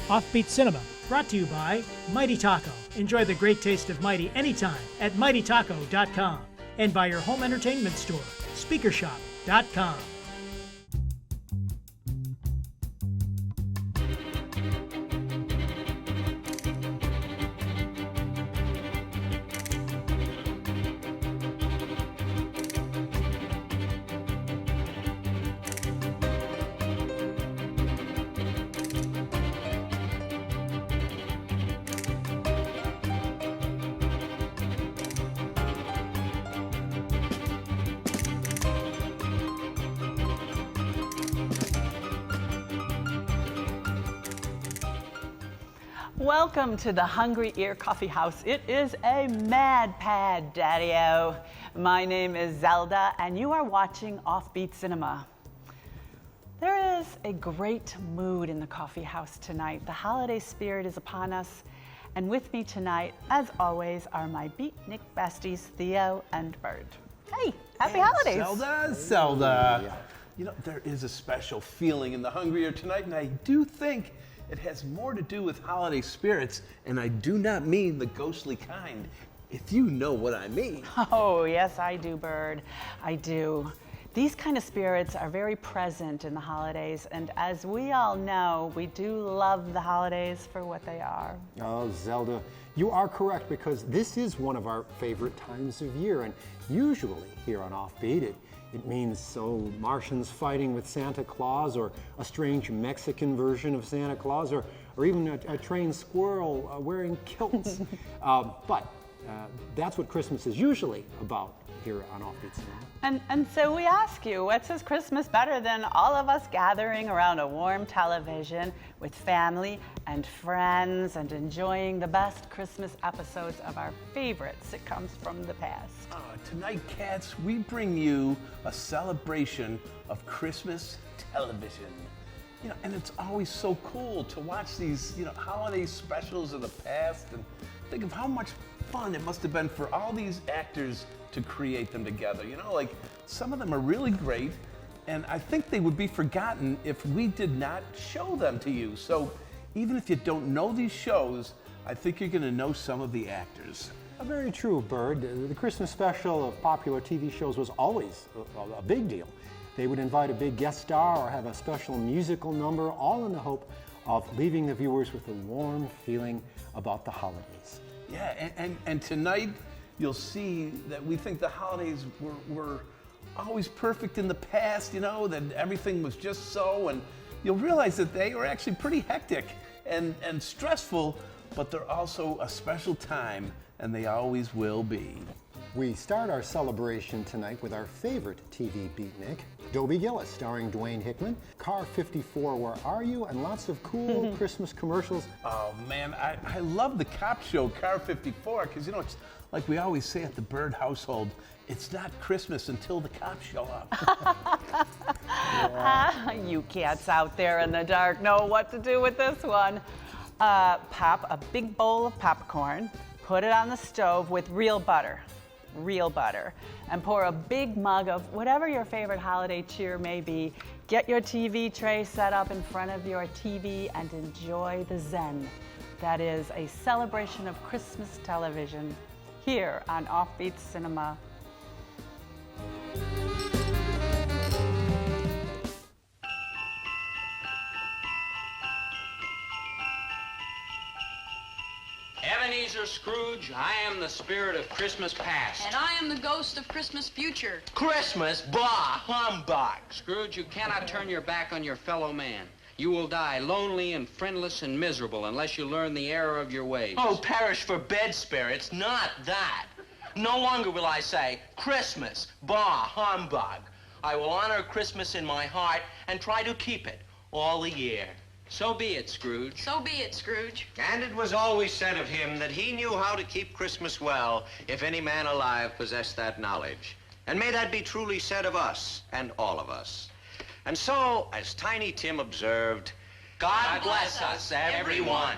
Offbeat Cinema, brought to you by Mighty Taco. Enjoy the great taste of Mighty anytime at mightytaco.com. And by your home entertainment store, speakershop.com. Welcome to the Hungry Ear Coffee House. It is a mad pad, Daddy-O. My name is Zelda, and you are watching Offbeat Cinema. There is a great mood in the coffee house tonight. The holiday spirit is upon us, and with me tonight, as always, are my beatnik besties, Theo and Bert. Hey, happy holidays. Zelda. You know, there is a special feeling in the Hungry Ear tonight, and I do think it has more to do with holiday spirits, and I do not mean the ghostly kind, if you know what I mean. Oh, yes, I do, Bird. I do. These kind of spirits are very present in the holidays, and as we all know, we do love the holidays for what they are. Oh, Zelda, you are correct, because this is one of our favorite times of year, and usually here on Offbeat, it means Martians fighting with Santa Claus, or a strange Mexican version of Santa Claus, or even a trained squirrel wearing kilts. But that's what Christmas is usually about here on Offbeat Cinema. And so we ask you, what says Christmas better than all of us gathering around a warm television with family and friends and enjoying the best Christmas episodes of our favorite sitcoms from the past? Tonight, cats, we bring you a celebration of Christmas television. You know, and it's always so cool to watch these, holiday specials of the past and think of how much fun it must have been for all these actors to create them together. Like some of them are really great, and I think they would be forgotten if we did not show them to you. So even if you don't know these shows, I think you're gonna know some of the actors. Very true, Bird. The Christmas special of popular TV shows was always a big deal. They would invite a big guest star or have a special musical number, all in the hope of leaving the viewers with a warm feeling about the holidays. Yeah, and tonight you'll see that we think the holidays were always perfect in the past, that everything was just so, and you'll realize that they were actually pretty hectic and stressful, but they're also a special time, and they always will be. We start our celebration tonight with our favorite TV beatnik, Dobie Gillis, starring Dwayne Hickman, Car 54, Where Are You? And lots of cool Christmas commercials. Oh man, I love the cop show, Car 54, because it's like we always say at the Bird household, it's not Christmas until the cops show up. You cats out there in the dark know what to do with this one. Pop a big bowl of popcorn, put it on the stove with real butter, and pour a big mug of whatever your favorite holiday cheer may be. Get your TV tray set up in front of your TV and enjoy the zen. That is a celebration of Christmas television here on Offbeat Cinema. Ebenezer Scrooge, I am the spirit of Christmas past. And I am the ghost of Christmas future. Christmas? Bah, humbug! Scrooge, you cannot turn your back on your fellow man. You will die lonely and friendless and miserable unless you learn the error of your ways. Oh, perish for bed spirits, not that. No longer will I say, Christmas, bah, humbug. I will honor Christmas in my heart and try to keep it all the year. So be it, Scrooge. So be it, Scrooge. And it was always said of him that he knew how to keep Christmas well, if any man alive possessed that knowledge. And may that be truly said of us, and all of us. And so, as Tiny Tim observed, God bless us, everyone.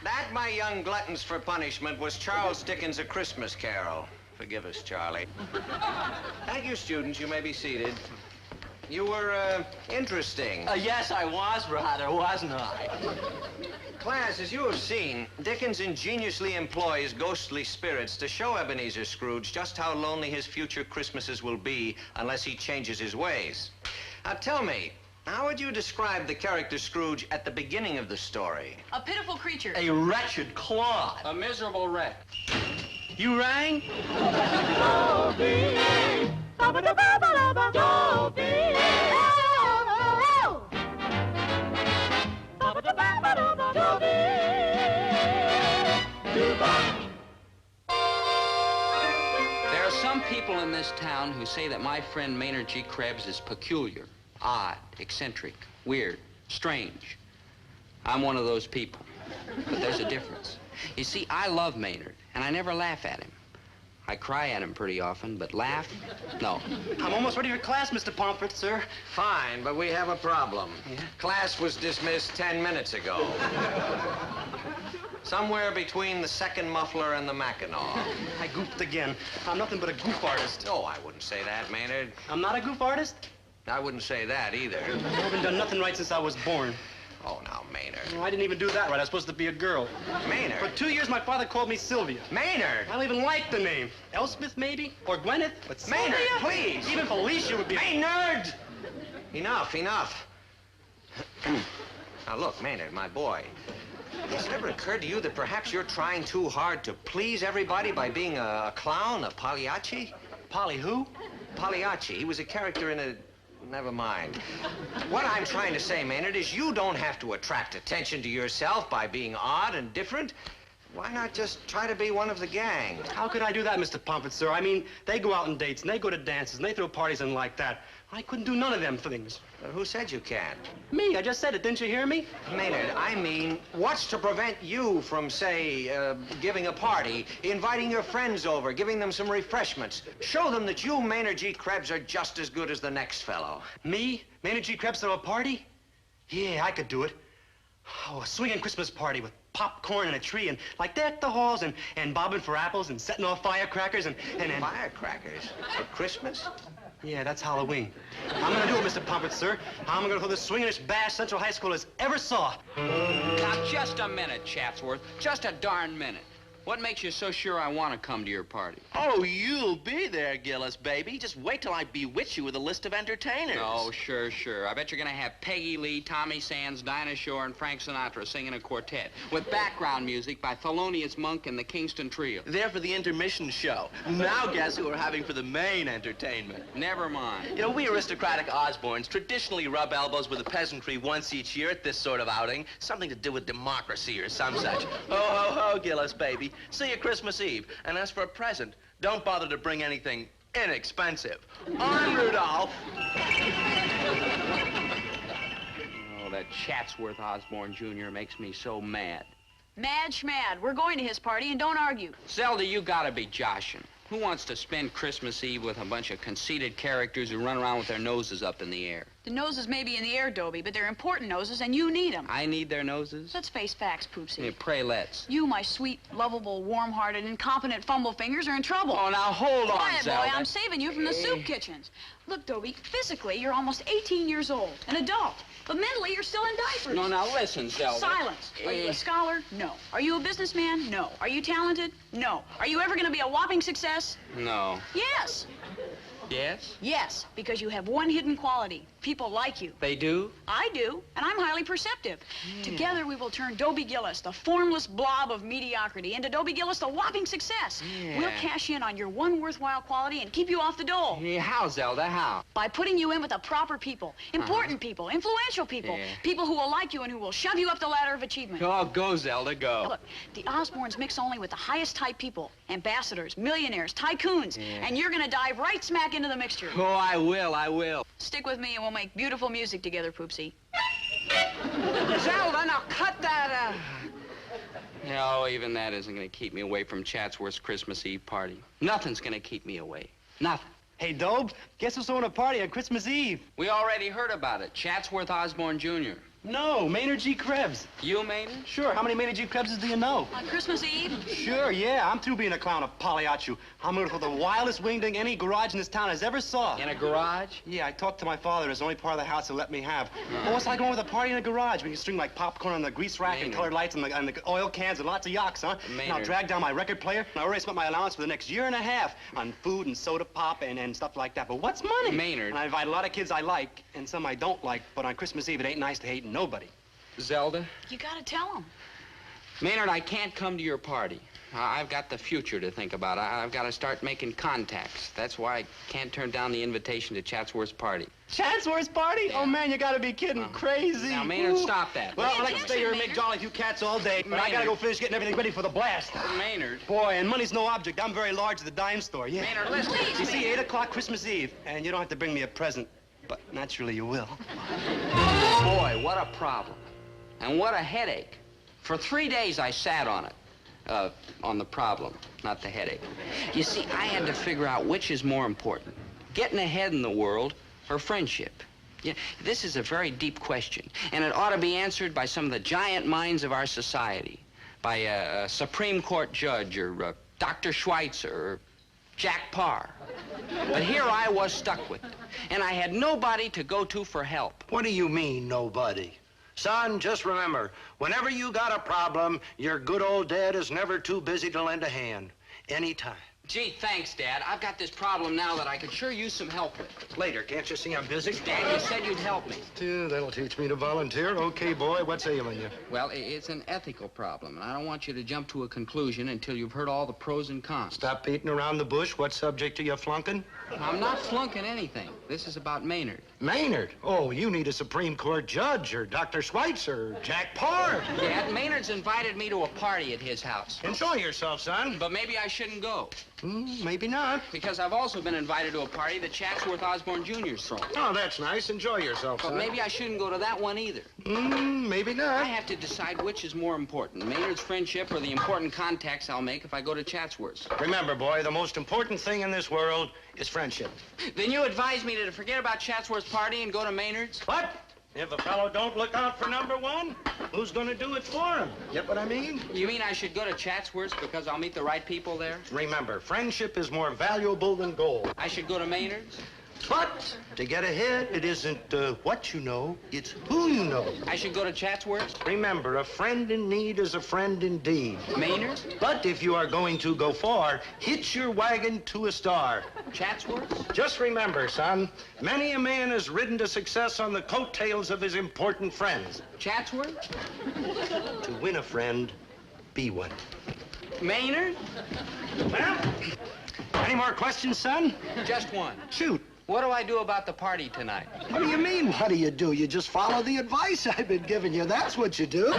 That, my young gluttons for punishment, was Charles Dickens' A Christmas Carol. Forgive us, Charlie. Thank you, students. You may be seated. You were, interesting. Yes, I was rather, wasn't I? Class, as you have seen, Dickens ingeniously employs ghostly spirits to show Ebenezer Scrooge just how lonely his future Christmases will be unless he changes his ways. Now tell me, how would you describe the character Scrooge at the beginning of the story? A pitiful creature. A wretched clod. A miserable wreck. You rang? There are some people in this town who say that my friend Maynard G. Krebs is peculiar, odd, eccentric, weird, strange. I'm one of those people. But there's a difference. You see, I love Maynard, and I never laugh at him. I cry at him pretty often, but laugh? No. I'm almost ready for class, Mr. Pomfret, sir. Fine, but we have a problem. Yeah? Class was dismissed 10 minutes ago. Somewhere between the second muffler and the Mackinaw. I goofed again. I'm nothing but a goof artist. Oh, I wouldn't say that, Maynard. I'm not a goof artist? I wouldn't say that either. I haven't done nothing right since I was born. Oh, now, Maynard. No, I didn't even do that right. I was supposed to be a girl. Maynard. For 2 years, my father called me Sylvia. Maynard! I don't even like the name. Elspeth, maybe? Or Gwyneth? But Sylvia? Maynard, please! Even Felicia would be... Maynard! Enough, enough. Now, look, Maynard, my boy. Has it ever occurred to you that perhaps you're trying too hard to please everybody by being a clown, a Pagliacci? Polly who? Pagliacci. He was a character in a... Never mind. What I'm trying to say, Maynard, is you don't have to attract attention to yourself by being odd and different. Why not just try to be one of the gang? How could I do that, Mr. Pomfret, sir? I mean, they go out on dates, and they go to dances, and they throw parties and like that. I couldn't do none of them things. Who said you can't? Me, I just said it. Didn't you hear me? Maynard, I mean, what's to prevent you from, say, giving a party, inviting your friends over, giving them some refreshments? Show them that you, Maynard G. Krebs, are just as good as the next fellow. Me? Maynard G. Krebs throw a party? Yeah, I could do it. Oh, a swinging Christmas party with popcorn and a tree and like deck the halls and bobbing for apples and setting off firecrackers and... Firecrackers? For Christmas? Yeah, that's Halloween. I'm gonna do it, Mr. Pomfret, sir. I'm gonna throw the swingingest bash Central High School has ever saw. Now, just a minute, Chatsworth. Just a darn minute. What makes you so sure I want to come to your party? Oh, you'll be there, Gillis, baby. Just wait till I bewitch you with a list of entertainers. Oh, sure, sure. I bet you're going to have Peggy Lee, Tommy Sands, Dinah Shore, and Frank Sinatra singing a quartet with background music by Thelonious Monk and the Kingston Trio. They're for the intermission show. Now guess who we're having for the main entertainment? Never mind. You know, we aristocratic Osborns traditionally rub elbows with the peasantry once each year at this sort of outing. Something to do with democracy or some such. Ho, ho, ho, Gillis, baby. See you Christmas Eve. And as for a present, don't bother to bring anything inexpensive. On, Rudolph. Oh, that Chatsworth Osborne Jr. makes me so mad. Mad schmad. We're going to his party and don't argue. Zelda, you gotta be joshing. Who wants to spend Christmas Eve with a bunch of conceited characters who run around with their noses up in the air? The noses may be in the air, Dobie, but they're important noses and you need them. I need their noses? Let's face facts, Poopsie. Yeah, pray let's. You, my sweet, lovable, warm-hearted, incompetent fumble fingers are in trouble. Oh, now hold on, Quiet, Zelda. boy, I'm saving you from the soup kitchens. Look, Dobie, physically, you're almost 18 years old, an adult. But mentally, you're still in diapers. No, now listen, Zelda. Silence. Are you a scholar? No. Are you a businessman? No. Are you talented? No. Are you ever going to be a whopping success? No. Yes. Yes? Yes, because you have one hidden quality. People like you. They do? I do, and I'm highly perceptive. Together, we will turn Dobie Gillis, the formless blob of mediocrity, into Dobie Gillis, the whopping success. Yeah. We'll cash in on your one worthwhile quality and keep you off the dole. Yeah, how, Zelda, how? By putting you in with the proper people, important people, influential people, Yeah. people who will like you and who will shove you up the ladder of achievement. Oh, go, Zelda, go. Look, the Osborns mix only with the highest type people, ambassadors, millionaires, tycoons, and you're gonna dive right smack into the mixture. Oh, I will, I will. Stick with me and we'll make beautiful music together, Poopsie. Zelda, now cut that No, even that isn't going to keep me away from Chatsworth's Christmas Eve party. Nothing's going to keep me away. Nothing. Hey, Dobe, guess who's throwing a party on Christmas Eve? We already heard about it. Chatsworth Osborne Jr. No, Maynard G. Krebs. You, Maynard? Sure, how many Maynard G. Krebses do you know? On Christmas Eve? Sure, yeah, I'm through being a clown of Pagliaccio. I'm gonna throw the wildest wingding any garage in this town has ever saw. In a garage? Yeah, I talked to my father. It's the only part of the house he'll let me have. Oh, what's like going with a party in a garage? We can string like popcorn on the grease rack and Maynard. colored lights and the oil cans and lots of yaks, huh? And I'll Maynard. drag down my record player, and I already spent my allowance for the next year and a half on food and soda pop and stuff like that. But what's money? Maynard. And I invite a lot of kids I like and some I don't like, but on Christmas Eve, it ain't nice to hate nobody. Zelda? You gotta tell him. Maynard, I can't come to your party. I've got the future to think about. I've got to start making contacts. That's why I can't turn down the invitation to Chatsworth's party. Chatsworth's party? Yeah. Oh, man, you gotta be kidding. Crazy. Now, Maynard, Ooh. stop that. Well, I like to attention, stay here and make Maynard. jolly few cats all day, but I gotta Maynard. go finish getting everything ready for the blast. Maynard. Boy, and money's no object. I'm very large at the dime store, yeah. Maynard, listen. Please, You see, Maynard. 8 o'clock Christmas Eve, and you don't have to bring me a present, but naturally you will. Boy, what a problem. And what a headache. For 3 days I sat on it. On the problem, not the headache. You see, I had to figure out which is more important, getting ahead in the world or friendship. Yeah, this is a very deep question, and it ought to be answered by some of the giant minds of our society, by a Supreme Court judge or Dr. Schweitzer or Jack Parr. But here I was stuck with it, and I had nobody to go to for help. What do you mean, nobody? Son, just remember, whenever you got a problem, your good old dad is never too busy to lend a hand. Anytime. Gee, thanks, Dad. I've got this problem now that I could sure use some help with. Later, can't you see I'm busy? Dad, you said you'd help me. That'll teach me to volunteer. Okay, boy, what's ailing you? Well, it's an ethical problem, and I don't want you to jump to a conclusion until you've heard all the pros and cons. Stop beating around the bush. What subject are you flunking? I'm not flunking anything. This is about Maynard. Maynard? Oh, you need a Supreme Court judge or Dr. Schweitzer or Jack Parr. Dad, Maynard's invited me to a party at his house. Enjoy yourself, son. But maybe I shouldn't go, Maybe not. because I've also been invited to a party that Chatsworth Osborne Jr.'s throwing. Oh, that's nice. Enjoy yourself, But son. maybe I shouldn't go to that one either. Maybe I not. have to decide which is more important, Maynard's friendship or the important contacts I'll make if I go to Chatsworth's. Remember, boy, the most important thing in this world is friendship. Then you advise me to forget about Chatsworth's party and go to Maynard's? What? If a fellow don't look out for number one, who's gonna do it for him? Get what I mean? You mean I should go to Chatsworth's because I'll meet the right people there? Remember, friendship is more valuable than gold. I should go to Maynard's? But to get ahead, it isn't what you know, it's who you know. I should go to Chatsworth's? Remember, a friend in need is a friend indeed. Maynard's? But if you are going to go far, hitch your wagon to a star. Chatsworth's? Just remember, son, many a man has ridden to success on the coattails of his important friends. Chatsworth's? To win a friend, be one. Maynard? Well, any more questions, son? Just one. Shoot. What do I do about the party tonight? What do you mean, what do you do? You just follow the advice I've been giving you. That's what you do.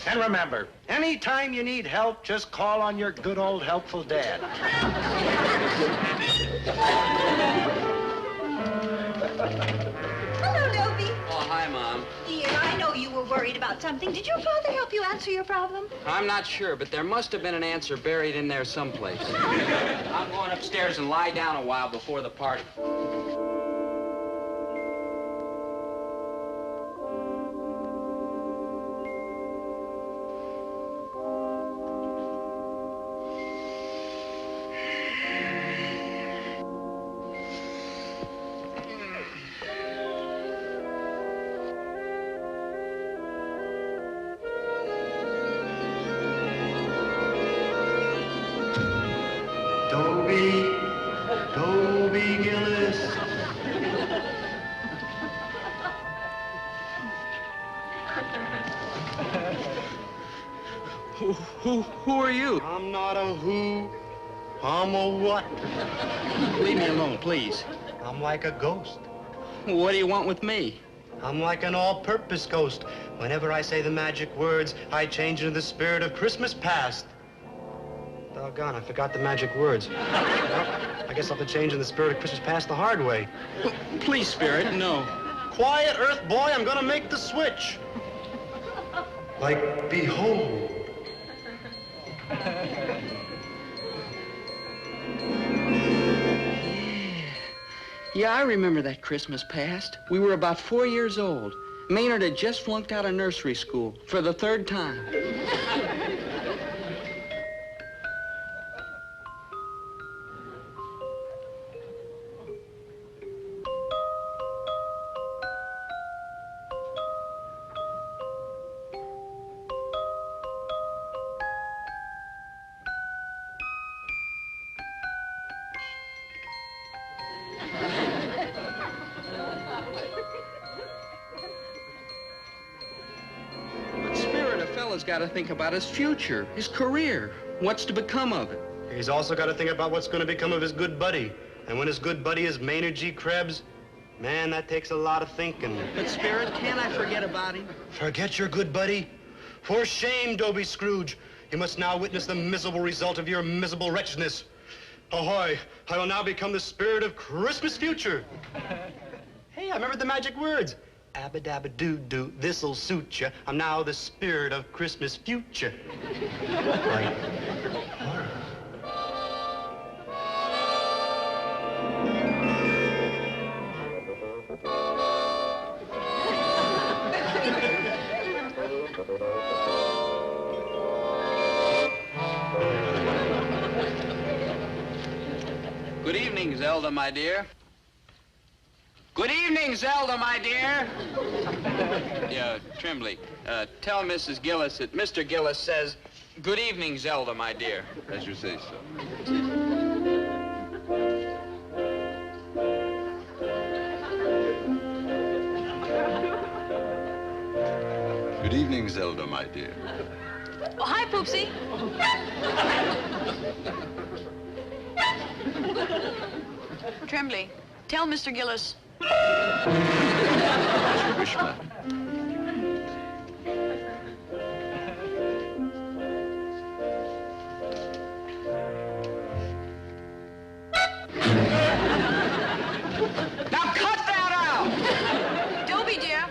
And remember, anytime you need help, just call on your good old helpful dad. Hello, Dobie. Oh, hi, Mom. Dear, I know you were worried about something. Did your father help you answer your problem? I'm not sure, but there must have been an answer buried in there someplace. I'm going upstairs and lie down a while before the party. Dobie Gillis. Who are you? I'm not a who, I'm a what. Leave me alone, please. I'm like a ghost. What do you want with me? I'm like an all-purpose ghost. Whenever I say the magic words, I change into the spirit of Christmas past. Doggone, I forgot the magic words. Well, I guess I'll have to change in the spirit of Christmas past the hard way. Please, Spirit, no. Quiet, Earth boy, I'm gonna make the switch. Like, behold. Yeah, I remember that Christmas past. We were about 4 years old. Maynard had just flunked out of nursery school for the 3rd time. Fella's got to think about his future, his career, what's to become of it. He's also got to think about what's going to become of his good buddy. And when his good buddy is Maynard G. Krebs, man, that takes a lot of thinking. But, Spirit, can't I forget about him? Forget your good buddy? For shame, Dobie Scrooge. You must now witness the miserable result of your miserable wretchedness. Ahoy, I will now become the spirit of Christmas future. Hey, I remembered the magic words. Abba-dabba-doo-doo, this'll suit ya. I'm now the spirit of Christmas future. Like horror. Good evening, Zelda, my dear. Good evening, Zelda, my dear. Yeah, Tremblay, tell Mrs. Gillis that Mr. Gillis says, good evening, Zelda, my dear. As you say, sir. Good evening, Zelda, my dear. Well, hi, Poopsie. Tremblay, tell Mr. Gillis. As you wish, madam. Now cut that out! Dobie, dear,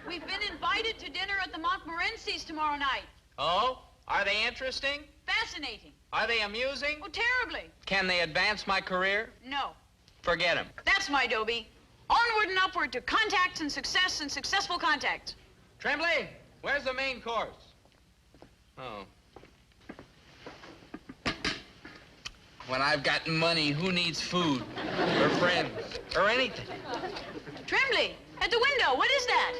we've been invited to dinner at the Montmorencys tomorrow night. Oh? Are they interesting? Fascinating. Are they amusing? Oh, terribly. Can they advance my career? No. Forget them. That's my Dobie. Onward and upward to contacts and success and successful contacts. Tremblay, where's the main course? Oh. When I've got money, who needs food? Or friends? Or anything? Tremblay, at the window, what is that?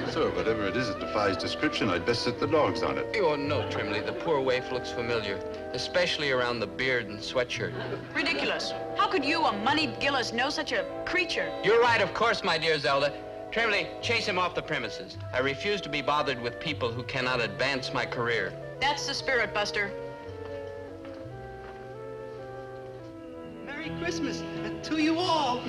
Sir, whatever it is, it defies description. I'd best set the dogs on it. Oh, no, Tremblay. The poor waif looks familiar, especially around the beard and sweatshirt. Ridiculous. How could you, a moneyed Gillis, know such a creature? You're right, of course, my dear Zelda. Tremblay, chase him off the premises. I refuse to be bothered with people who cannot advance my career. That's the spirit, Buster. Merry Christmas to you all.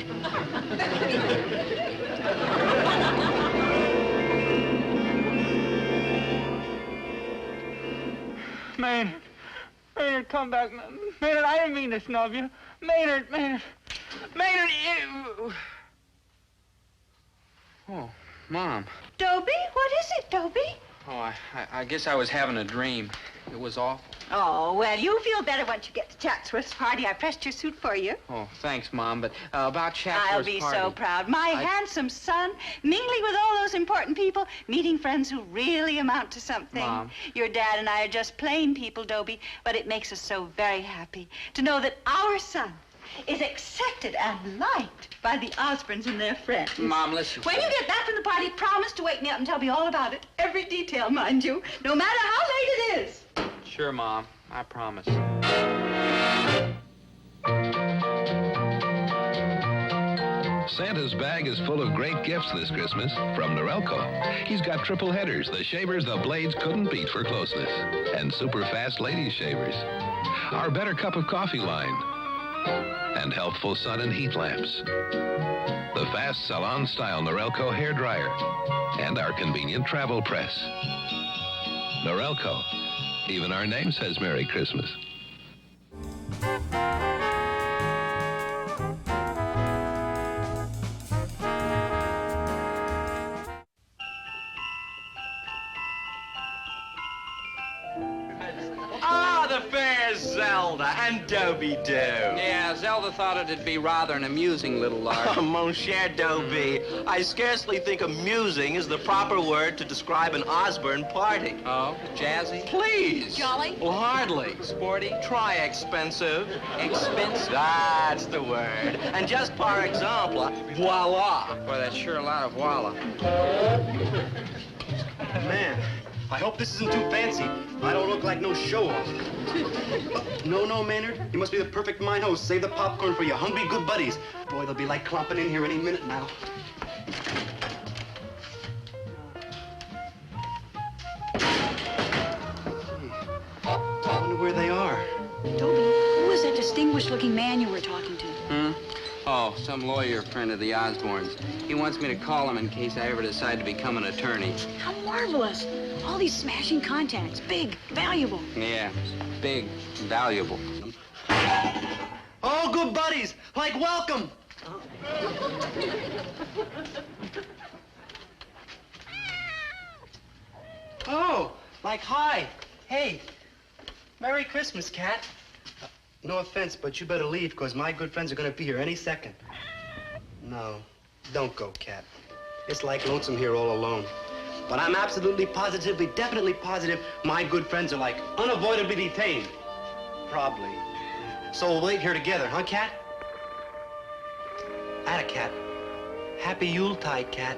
Maynard, come back. Maynard, I didn't mean to snub you. Maynard. Oh, Mom. Dobie, what is it, Dobie? Oh, I guess I was having a dream. It was awful. Oh, well, you'll feel better once you get to Chatsworth's party. I pressed your suit for you. Oh, thanks, Mom, but about Chatsworth's I'll be party. so proud. My handsome son, mingling with all those important people, meeting friends who really amount to something. Mom. Your dad and I are just plain people, Dobie, but it makes us so very happy to know that our son is accepted and liked by the Osborns and their friends. Mom, listen. When you get back from the party, promise to wake me up and tell me all about it. Every detail, mind you, no matter how late it is. Sure, Mom. I promise. Santa's bag is full of great gifts this Christmas from Norelco. He's got triple headers, the shavers the blades couldn't beat for closeness, and super fast ladies shavers. Our better cup of coffee line, and healthful sun and heat lamps. The fast salon-style Norelco hair dryer, and our convenient travel press. Norelco. Even our name says Merry Christmas. Ah, the fair, there's Zelda and Dobie do. Yeah, Zelda thought it'd be rather an amusing little lark. Oh, mon cher Dobie, I scarcely think amusing is the proper word to describe an Osborne party. Oh, jazzy? Please. Jolly? Well, hardly. Sporty? Try expensive. Expensive? That's the word. And just par exemple, voila. Boy, that's sure a lot of walla. Man, I hope this isn't too fancy. I don't look like no show-off. No, Maynard. You must be the perfect mine host. Save the popcorn for your hungry good buddies. Boy, they'll be like clomping in here any minute now. I wonder where they are. Dobie, who was that distinguished-looking man you were talking to? Oh, some lawyer friend of the Osbornes. He wants me to call him in case I ever decide to become an attorney. How marvelous. All these smashing contacts. Big, valuable. Yeah, big, valuable. Oh, good buddies. Like, welcome. Oh, like, hi. Hey. Merry Christmas, Cat. No offense, but you better leave, because my good friends are going to be here any second. No, don't go, Cat. It's like lonesome here all alone. But I'm absolutely, positively, definitely positive my good friends are like unavoidably detained. Probably. So we'll wait here together, huh, Cat? Atta, Cat. Happy Yuletide, Cat.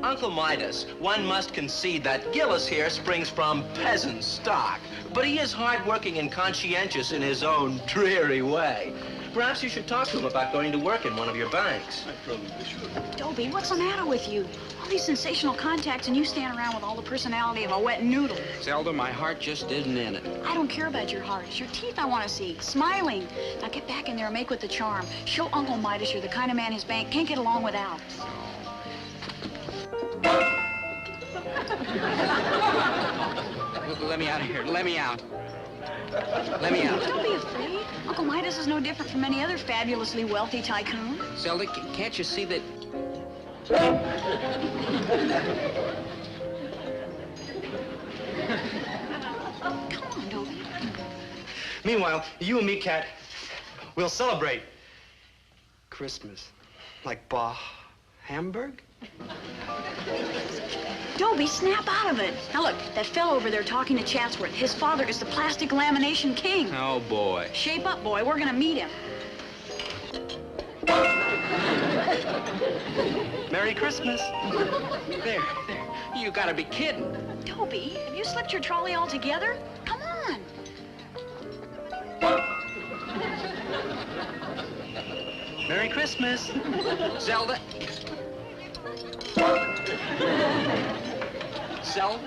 Uncle Midas, one must concede that Gillis here springs from peasant stock, but he is hardworking and conscientious in his own dreary way. Perhaps you should talk to him about going to work in one of your banks. I probably should. Dobie, what's the matter with you? All these sensational contacts and you stand around with all the personality of a wet noodle. Zelda, my heart just isn't in it. I don't care about your heart. It's your teeth I want to see. Smiling. Now get back in there and make with the charm. Show Uncle Midas you're the kind of man his bank can't get along without. Let me out of here. Let me out. Let me out. Don't be afraid. Uncle Midas is no different from any other fabulously wealthy tycoon. Zelda, can't you see that... Come on, Dobie. Meanwhile, you and me, Cat, we'll celebrate Christmas. Like Hamburg? Dobie, snap out of it. Now look, that fellow over there talking to Chatsworth, his father is the plastic lamination king. Oh, boy. Shape up, boy. We're gonna meet him. Merry Christmas. There. You gotta be kidding. Dobie, have you slipped your trolley altogether? Come on. Merry Christmas. Zelda. Zelda.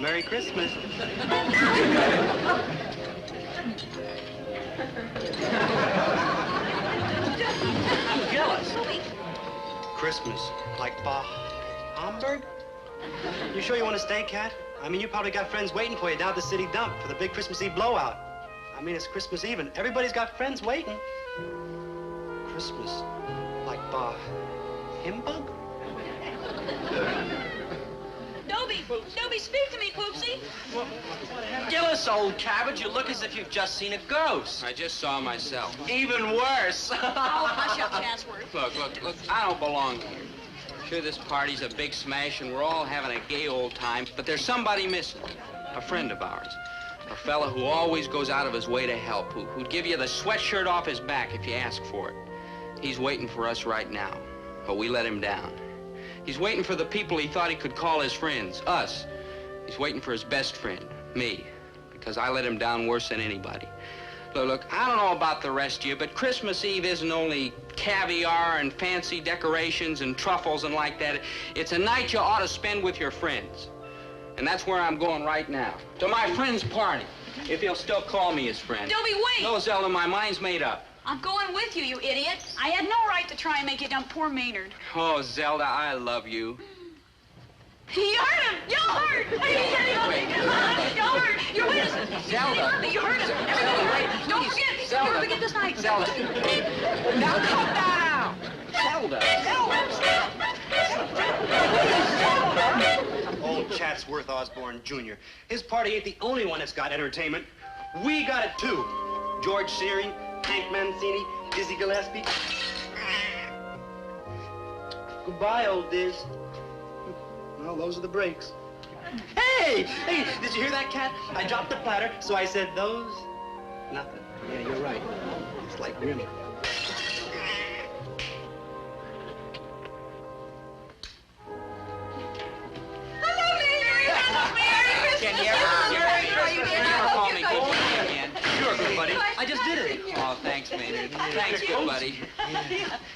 Merry Christmas. Gillis. Christmas. Like Hamburg? You sure you want to stay, Cat? I mean, you probably got friends waiting for you down at the city dump for the big Christmas Eve blowout. I mean, it's Christmas Eve and everybody's got friends waiting. Christmas. Like Himbug? Dobie, speak to me, Poopsie. Gillis, old cabbage, you look as if you've just seen a ghost. I just saw myself. Even worse. Oh, hush up, Chatsworth. Look, I don't belong here. Sure, this party's a big smash and we're all having a gay old time, but there's somebody missing. A friend of ours. A fella who always goes out of his way to help, who'd give you the sweatshirt off his back if you ask for it. He's waiting for us right now, but we let him down. He's waiting for the people he thought he could call his friends, us. He's waiting for his best friend, me, because I let him down worse than anybody. Look, I don't know about the rest of you, but Christmas Eve isn't only caviar and fancy decorations and truffles and like that. It's a night you ought to spend with your friends. And that's where I'm going right now, to my friend's party, if he'll still call me his friend. Dobie, wait! No, Zelda, my mind's made up. I'm going with you, you idiot. I had no right to try and make you dump poor Maynard. Oh, Zelda, I love you. You hurt him! You hurt! You hurt! You wait a second. Zelda. You hurt him. Everybody hurt. Don't forget. Zelda. Don't forget this night. Zelda. Now cut that out. Zelda. Zelda. Chatsworth Osborne Jr. His party ain't the only one that's got entertainment. We got it too. George Shearing, Hank Mancini, Dizzy Gillespie. Goodbye, old Diz. Well, those are the breaks. Hey! Hey, did you hear that, Cat? I dropped the platter, so I said those. Nothing. Yeah, you're right. It's like women. Can you ever call me good buddy again? Sure, good buddy. I just did it. Oh, thanks, Maynard. Thanks, good buddy.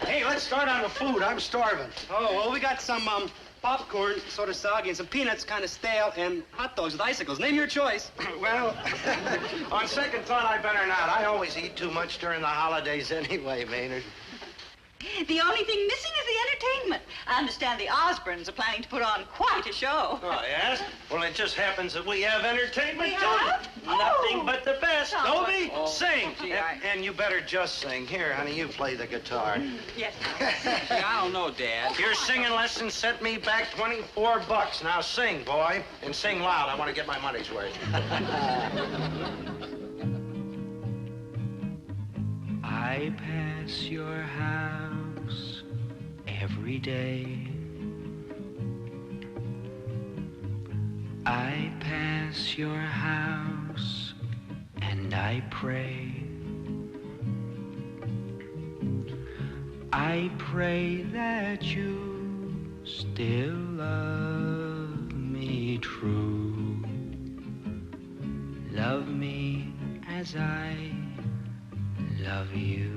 Hey, let's start on the food. I'm starving. Oh, well, we got some popcorn, sort of soggy, and some peanuts kind of stale, and hot dogs with icicles. Name your choice. Well, on second thought, I better not. I always eat too much during the holidays anyway, Maynard. The only thing missing is the entertainment. I understand the Osborns are planning to put on quite a show. Oh, yes? Well, it just happens that we have entertainment, We too. have? Nothing Oh. but the best. Oh. Dobie, Oh. sing. Gee, And you better just sing. Here, honey, you play the guitar. Yes. I don't know, Dad. Your singing lesson set me back $24. Now sing, boy, and sing loud. I want to get my money's worth. I pass your house every day. I pass your house and I pray. I pray that you still love me true. Love me as I love you.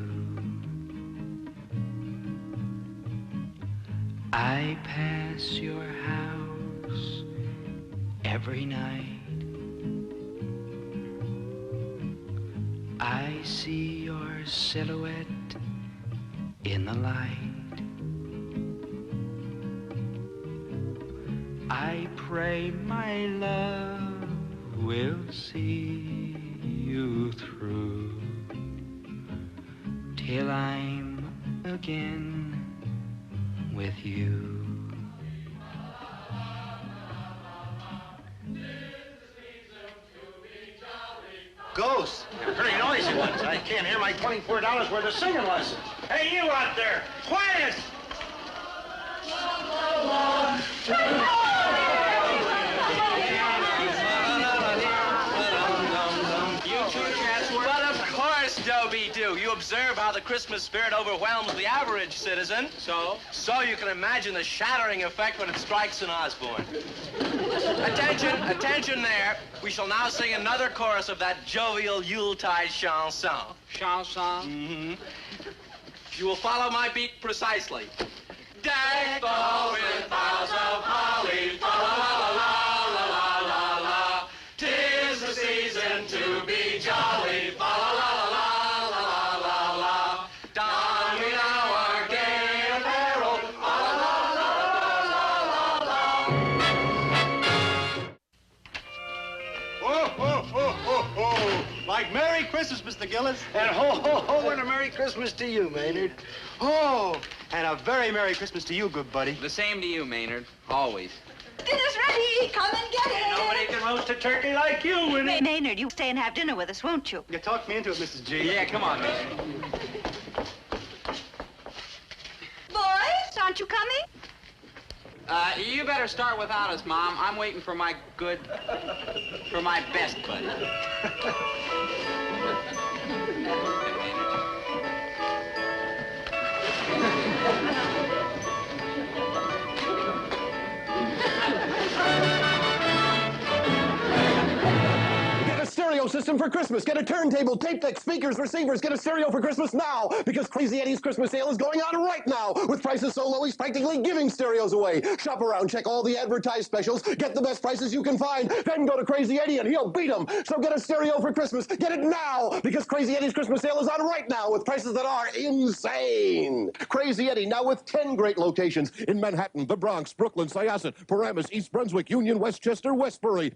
I pass your house every night. I see your silhouette in the light. I pray my love will see you through till I'm again with you. Ghosts. Pretty noisy ones. I can't hear my $24 worth of singing lessons. Hey, you out there, quiet! But of course, Dobie do. You observe how the Christmas spirit overwhelms the average citizen. So? So you can imagine the shattering effect when it strikes an Osborne. Attention there. We shall now sing another chorus of that jovial Yuletide chanson. Chanson? Mm-hmm. You will follow my beat precisely. Decked all with boughs of holly, fa la la la la la la la. 'Tis the season to be jolly, fa la la la la la la la. Don we now our gay apparel, fa la la la la la la. Ho, ho, ho, ho, ho. Like Merry Christmas, Mr. Gillis. And ho, ho, ho, and a Merry Christmas to you, Maynard. Oh, and a very Merry Christmas to you, good buddy. The same to you, Maynard. Always. Dinner's ready. Come and get it. Nobody can roast a turkey like you, Winnie. Maynard, you stay and have dinner with us, won't you? You talked me into it, Mrs. G. Yeah, come on, Maynard. Boys, aren't you coming? You better start without us, Mom. I'm waiting for my best buddy. Get a stereo system for Christmas. Get a turntable, tape deck, speakers, receivers. Get a stereo for Christmas now, because Crazy Eddie's Christmas sale is going on right now, with prices so low he's practically giving stereos away. Shop around, check all the advertised specials, get the best prices you can find, then go to Crazy Eddie and he'll beat them. So get a stereo for Christmas. Get it now, because Crazy Eddie's Christmas sale is on right now, with prices that are insane. Crazy Eddie, now with 10 great locations in Manhattan, the Bronx, Brooklyn, Syosset, Paramus, East Brunswick, Union, Westchester, Westbury.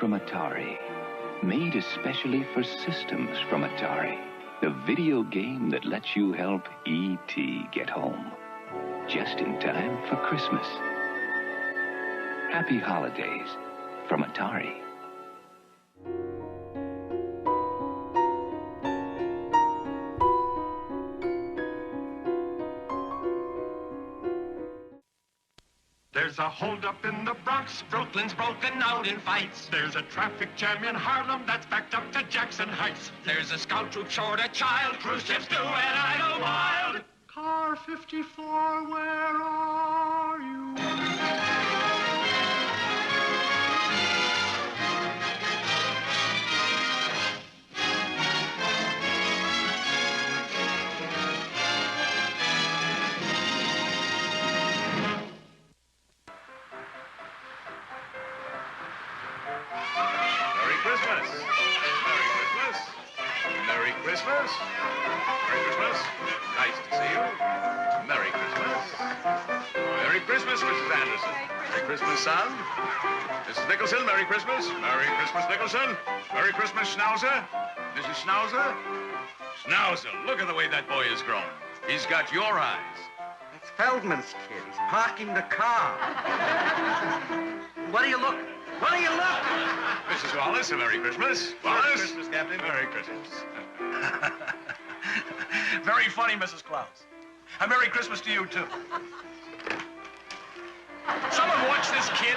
from Atari. Made especially for systems from Atari. The video game that lets you help E.T. get home. Just in time for Christmas. Happy holidays from Atari. There's a holdup in the Bronx, Brooklyn's broken out in fights. There's a traffic jam in Harlem that's backed up to Jackson Heights. There's a scout troop short a child, cruise ships do and idle wild. Car 54, where are you? Christmas. Merry Christmas. Nice to see you. Merry Christmas. Merry Christmas, Mrs. Anderson. Merry Christmas, son. Mrs. Nicholson, Merry Christmas. Merry Christmas, Nicholson. Merry Christmas, Schnauzer. Mrs. Schnauzer. Schnauzer, look at the way that boy has grown. He's got your eyes. That's Feldman's kid. He's parking the car. What do you look? What do you look? Mrs. Wallace, a Merry Christmas. Wallace. Merry Christmas, Captain. Merry Christmas. Very funny, Mrs. Klaus. A Merry Christmas to you, too. Someone watch this kid.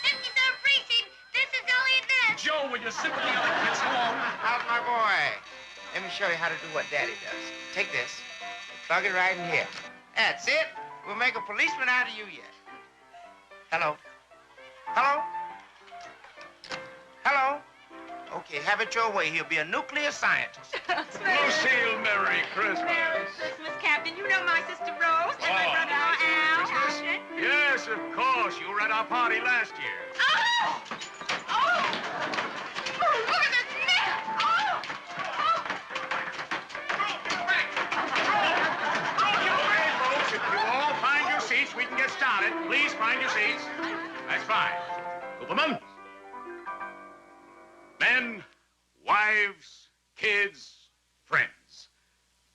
53rd Precinct, this is Elliot Ness. Joe, will you sit with the other kids alone? How's my boy? Let me show you how to do what Daddy does. Take this, plug it right in here. That's it. We'll make a policeman out of you yet. Hello? Hello? Hello? Okay, have it your way. He'll be a nuclear scientist. Lucille, Merry Christmas. Merry Christmas, Captain. You know my sister Rose and my brother Al. Christmas? Yes, of course. You were at our party last year. Oh! Oh! Oh, look at this mess! Oh! Okay, folks, if you all find your seats, we can get started. Please find your seats. That's fine. Cooperman. Men, wives, kids, friends.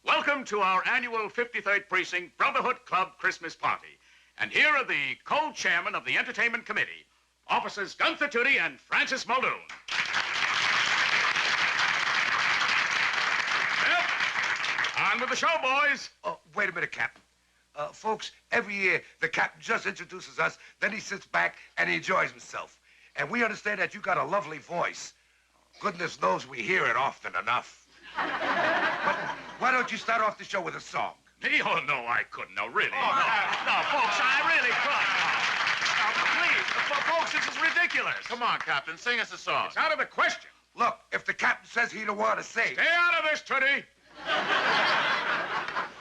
Welcome to our annual 53rd Precinct Brotherhood Club Christmas Party. And here are the co-chairmen of the Entertainment Committee, Officers Gunther Tootie and Francis Muldoon. Well, on with the show, boys. Oh, wait a minute, Captain. Folks, every year, the captain just introduces us, then he sits back and he enjoys himself. And we understand that you got a lovely voice. Goodness knows we hear it often enough. But why don't you start off the show with a song? Me? Oh, no, I couldn't. No, really. Oh, no, folks, I really couldn't. No, please. Folks, this is ridiculous. Come on, Captain, sing us a song. It's out of the question. Look, if the captain says he don't want to sing... Stay out of this, Tootie.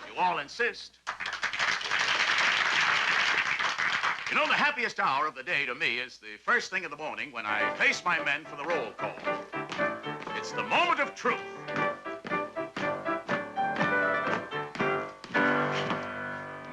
You all insist. You know, the happiest hour of the day to me is the first thing in the morning when I face my men for the roll call. It's the moment of truth.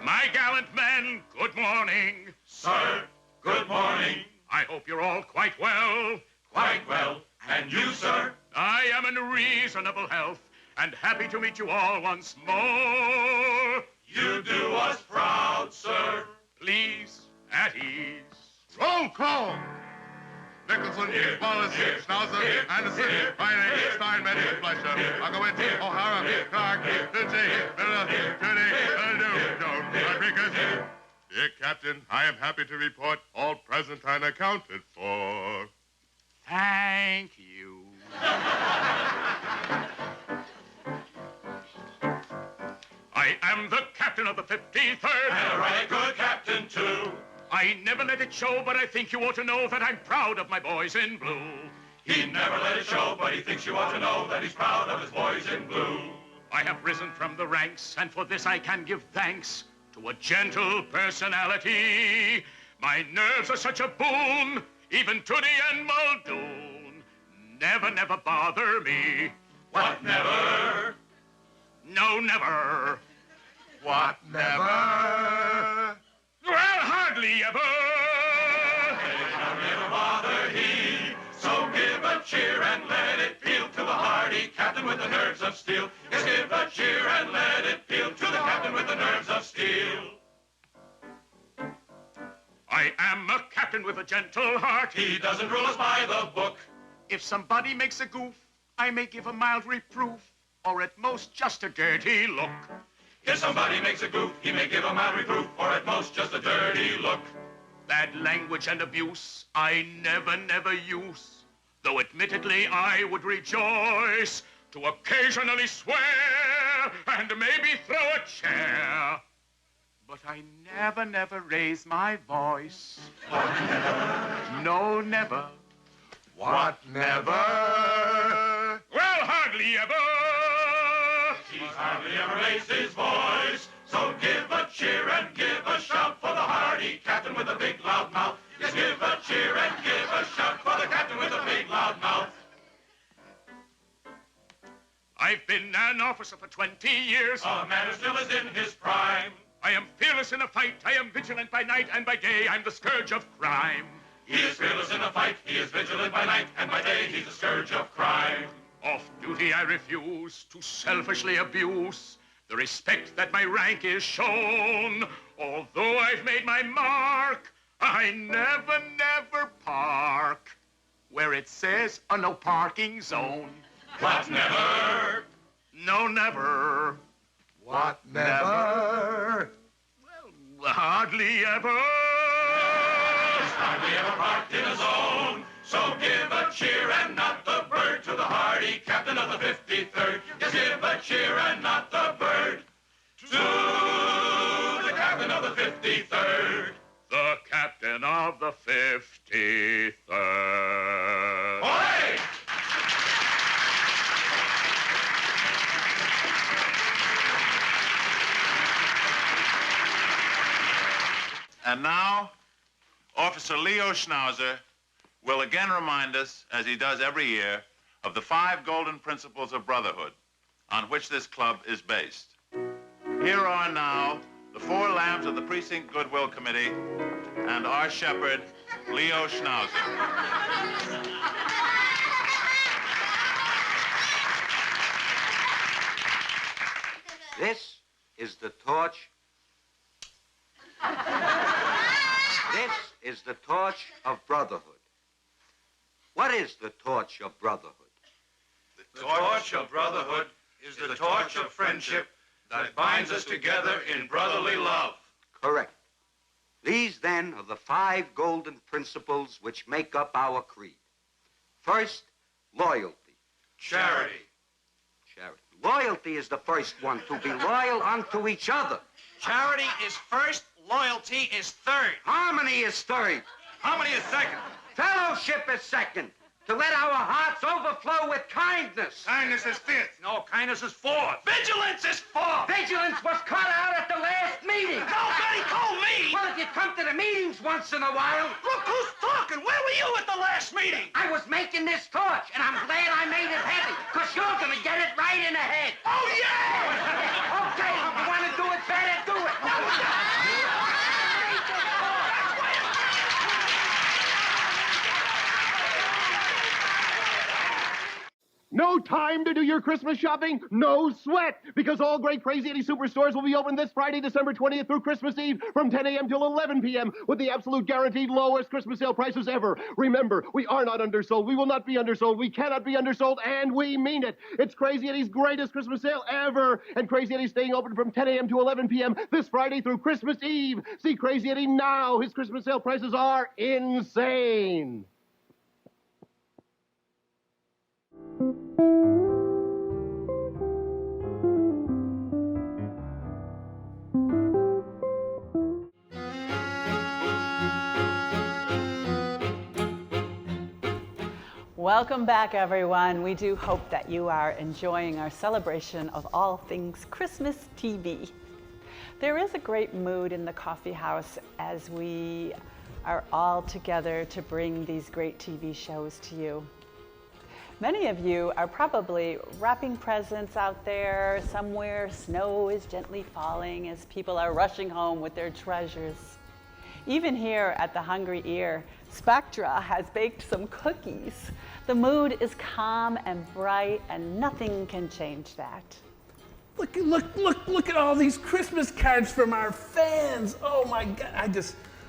My gallant men, good morning. Sir, good morning. I hope you're all quite well. Quite well. And you, sir? I am in reasonable health and happy to meet you all once more. You do us proud, sir. Please, at ease. Roll call. Nicholson, Wallace, Schnauzer, Anderson, Fine, Steinmetz, Fleischer, Agawinski, O'Hara, Clark, Tucci, Miller, Tootie, Jones, Rodriguez. Dear Captain, I am happy to report all present and accounted for. Thank you. I am the captain of the 53rd. And a right good captain, too. I never let it show, but I think you ought to know that I'm proud of my boys in blue. He never let it show, but he thinks you ought to know that he's proud of his boys in blue. I have risen from the ranks, and for this I can give thanks to a gentle personality. My nerves are such a boon, even Tootie and Muldoon never, never bother me. What never? No, never. What never? Well, hardly ever. They never cheer and let it peal to the hardy captain with the nerves of steel. Yes, give a cheer and let it peal to the captain with the nerves of steel. I am a captain with a gentle heart. He doesn't rule us by the book. If somebody makes a goof, I may give a mild reproof, or at most just a dirty look. If somebody makes a goof, he may give a mild reproof, or at most just a dirty look. Bad language and abuse I never use, though admittedly I would rejoice to occasionally swear and maybe throw a chair. But I never raise my voice. What, never? No, never. What, never? Well, hardly ever. He's hardly ever raised his voice. So give a cheer and give a shout for the hardy captain with a big loud mouth. Yes, give a cheer and give a shout for the captain with a big loud mouth. I've been an officer for 20 years. A man who still is in his prime. I am fearless in a fight. I am vigilant by night, and by day I'm the scourge of crime. He is fearless in a fight. He is vigilant by night, and by day he's the scourge of crime. Off duty I refuse to selfishly abuse the respect that my rank is shown. Although I've made my mark, I never park where it says a no parking zone. What, never? No, never. What, never? Well, hardly ever. He's hardly ever parked in a zone. So give a cheer and not the bird to the hardy captain of the 53rd. Yes, give a cheer and not the bird to the captain of the 53rd. The captain of the 53rd. Ahoy! And now, Officer Leo Schnauzer will again remind us, as he does every year, of the 5 golden principles of brotherhood on which this club is based. Here are now the 4 lambs of the Precinct Goodwill Committee and our shepherd, Leo Schnauzer. This is the torch. This is the torch of brotherhood. What is the torch of brotherhood? The torch of brotherhood is the torch of friendship that binds us together in brotherly love. Correct. These, then, are the 5 golden principles which make up our creed. First, loyalty. Charity. Charity. Loyalty is the first one, to be loyal unto each other. Charity is first, loyalty is third. Harmony is third. Harmony is second. Fellowship is second. To let our hearts overflow with kindness. Kindness is fifth. No, kindness is fourth. Vigilance is fourth. Vigilance was cut out at the last meeting. Nobody told me. Well, if you come to the meetings once in a while. Look who's talking. Where were you at the last meeting? I was making this torch, and I'm glad I made it heavy, because you're going to get it right in the head. Oh, yeah! Okay, you want to do it better, do it. No time to do your Christmas shopping? No sweat, because all great Crazy Eddie Superstores will be open this Friday, December 20th through Christmas Eve from 10 a.m. till 11 p.m. with the absolute guaranteed lowest Christmas sale prices ever. Remember, we are not undersold. We will not be undersold. We cannot be undersold, and we mean it. It's Crazy Eddie's greatest Christmas sale ever, and Crazy Eddie's staying open from 10 a.m. to 11 p.m. this Friday through Christmas Eve. See Crazy Eddie now. His Christmas sale prices are insane. Welcome back, everyone. We do hope that you are enjoying our celebration of all things Christmas TV. There is a great mood in the coffee house as we are all together to bring these great TV shows to you. Many of you are probably wrapping presents out there. Somewhere snow is gently falling as people are rushing home with their treasures. Even here at the Hungry Ear, Spectra has baked some cookies. The mood is calm and bright, and nothing can change that. Look at all these Christmas cards from our fans. Oh my God,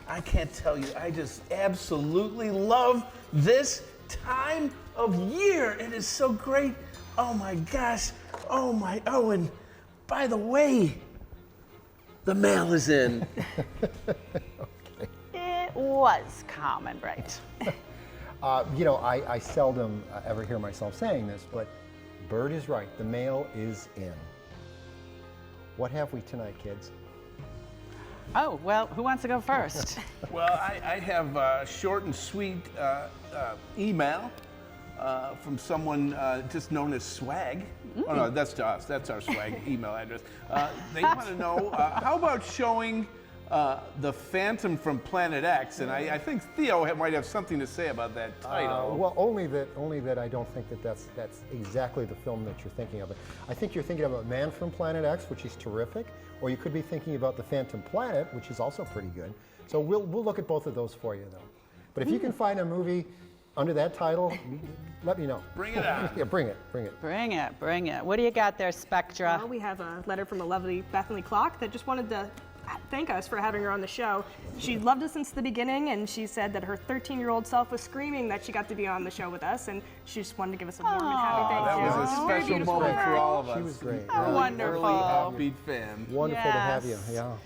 I can't tell you, I just absolutely love this time of year. It is so great. Oh my gosh. Oh, and by the way, the mail is in. It was calm and bright. You know, I seldom ever hear myself saying this, but Bert is right. The mail is in. What have we tonight, kids? Oh, well, who wants to go first? Well, I have a short and sweet email from someone just known as Swag. Oh, no, that's to us. That's our Swag email address. They want to know, how about showing the Phantom from Planet X? And I think Theo might have something to say about that title. Well, only that I don't think that's exactly the film that you're thinking of. I think you're thinking about Man from Planet X, which is terrific, or you could be thinking about The Phantom Planet, which is also pretty good. So we'll look at both of those for you, though. But if you can find a movie under that title, let me know. Bring it on. Yeah, bring it. Bring it. What do you got there, Spectra? Well, we have a letter from a lovely Bethany Clock that just wanted to thank us for having her on the show. She loved us since the beginning, and she said that her 13-year-old self was screaming that she got to be on the show with us, and she just wanted to give us a warm and happy thank you. That was a special moment for all of us. She was great. Oh, wonderful. Early offbeat fan. Wonderful to have you. Yeah.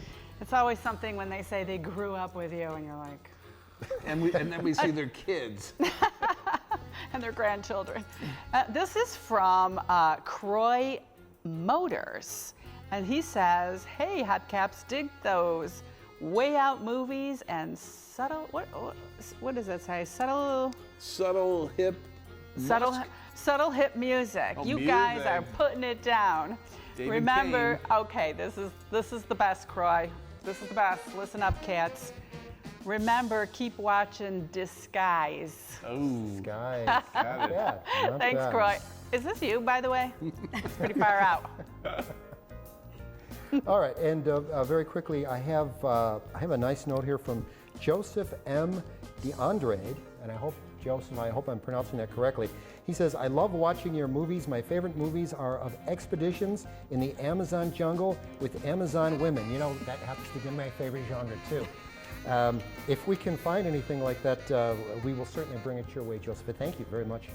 It's always something when they say they grew up with you, and you're like... And then we see their kids. And their grandchildren. This is from Croy Motors. And he says, hey, Hotcaps, dig those way out movies and subtle, what does that say? Subtle hip music. Oh, you music. guys are putting it down. David Remember, Kane. okay, this is the best, Croy. This is the best. Listen up, cats. Remember, keep watching Disguise. Oh, Disguise. Got it. Yeah, not Thanks, bad. Croy. Is this you, by the way? It's pretty far out. All right, and very quickly, I have a nice note here from Joseph M. DeAndrade, and I hope, Joseph, I hope I'm pronouncing that correctly. He says, I love watching your movies. My favorite movies are of expeditions in the Amazon jungle with Amazon women. You know, that happens to be my favorite genre, too. If we can find anything like that, we will certainly bring it your way, Joseph. But thank you very much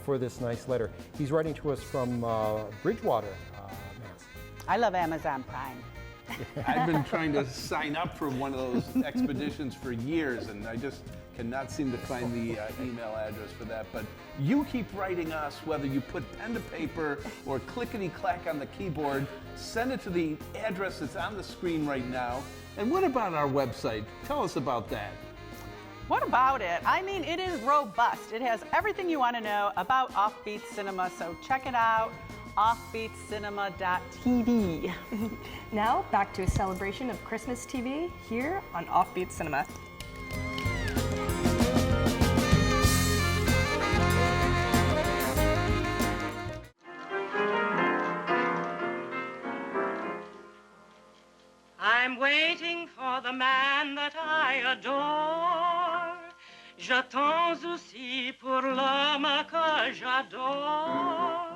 for this nice letter. He's writing to us from Bridgewater, Mass. I love Amazon Prime. I've been trying to sign up for one of those expeditions for years, and I just cannot seem to find the email address for that. But you keep writing us, whether you put pen to paper or clickety-clack on the keyboard. Send it to the address that's on the screen right now. And what about our website? Tell us about that. What about it? I mean, it is robust. It has everything you want to know about Offbeat Cinema, so check it out, offbeatcinema.tv. Now, back to a celebration of Christmas TV here on Offbeat Cinema. I'm waiting for the man that I adore. J'attends aussi pour l'homme que j'adore.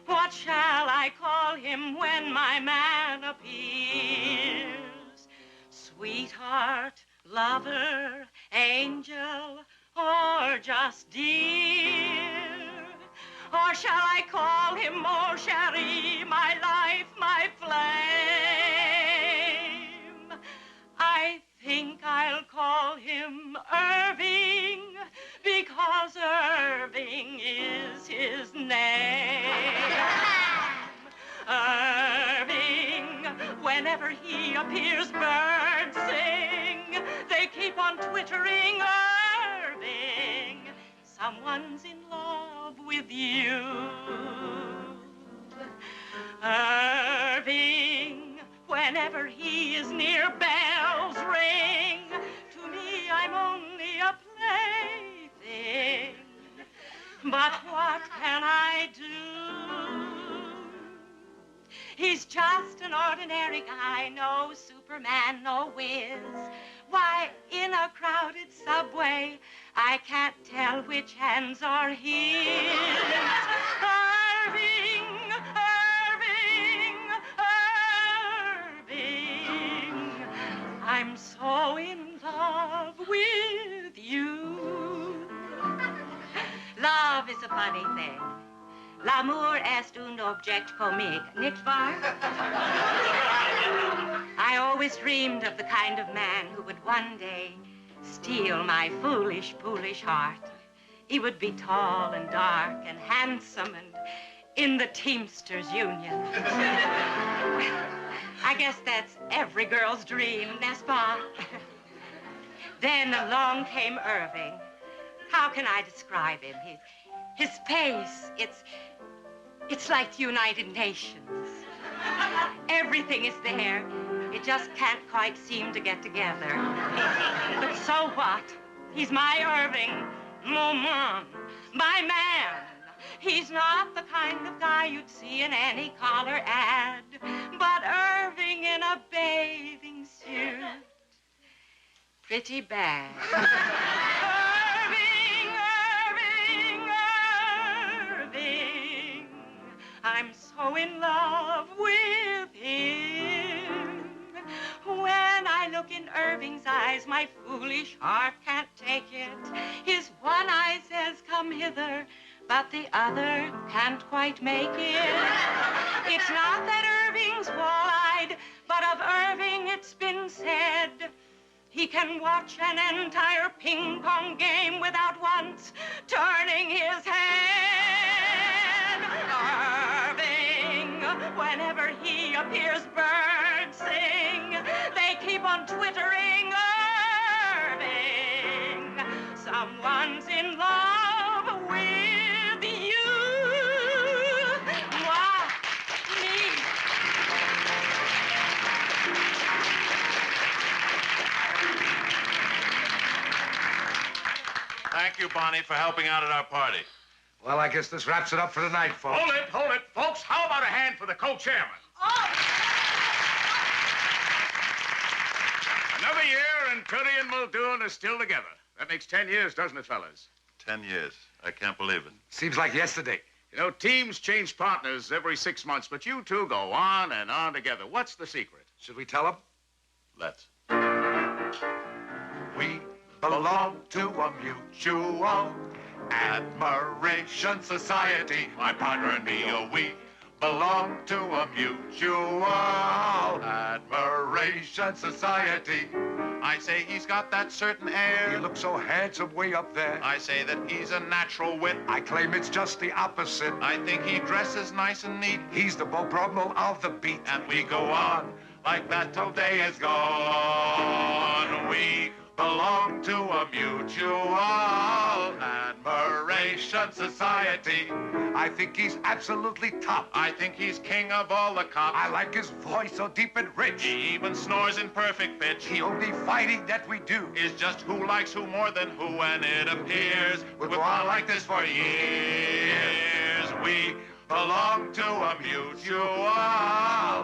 What shall I call him when my man appears? Sweetheart, lover, angel, or just dear? Or shall I call him mon chéri, my life, my flame? I think I'll call him Irving, because Irving is his name. Irving, whenever he appears, birds sing. They keep on twittering, Irving, someone's in love with you. Irving, whenever he is near, bells ring. To me, I'm only a plaything. But what can I do? He's just an ordinary guy, no Superman, no whiz. Why, in a crowded subway, I can't tell which hands are his. Irving, Irving, Irving, I'm so in love with you. Love is a funny thing. L'amour est un objet comique, nicht wahr? I always dreamed of the kind of man who would one day steal my foolish, foolish heart. He would be tall and dark and handsome and in the Teamsters Union. Well, I guess that's every girl's dream, n'est-ce pas? Then along came Irving. How can I describe him? His face, it's like the United Nations. Everything is there. It just can't quite seem to get together. But so what? He's my Irving, mon man, my man. He's not the kind of guy you'd see in any collar ad, but Irving in a bathing suit. Pretty bad. Irving, I'm so in love with him. When I look in Irving's eyes, my foolish heart can't take it. His one eye says, come hither, but the other can't quite make it. It's not that Irving's wall-eyed, but of Irving it's been said, he can watch an entire ping-pong game without once turning his head. Irving, whenever he appears, birds sing. They keep on twittering, Irving, someone's in love with you. Moi, me. Thank you, Bonnie, for helping out at our party. Well, I guess this wraps it up for tonight, folks. Hold it, folks. How about a hand for the co-chairman? Another year, and Curry and Muldoon are still together. That makes 10 years, doesn't it, fellas? 10 years. I can't believe it. Seems like yesterday. You know, teams change partners every 6 months, but you two go on and on together. What's the secret? Should we tell them? Let's. We belong to a mutual admiration society. My partner and me, we belong to a mutual admiration society. I say he's got that certain air. He looks so handsome way up there. I say that he's a natural wit. I claim it's just the opposite. I think he dresses nice and neat. He's the Bob Problem of the beat. And we go on like that till day is gone. We belong to a mutual admiration society. I think he's absolutely top. I think he's king of all the cops. I like his voice so deep and rich. He even snores in perfect pitch. The only fighting that we do is just who likes who more than who, and it appears we'll go on like this for years. We belong to a mutual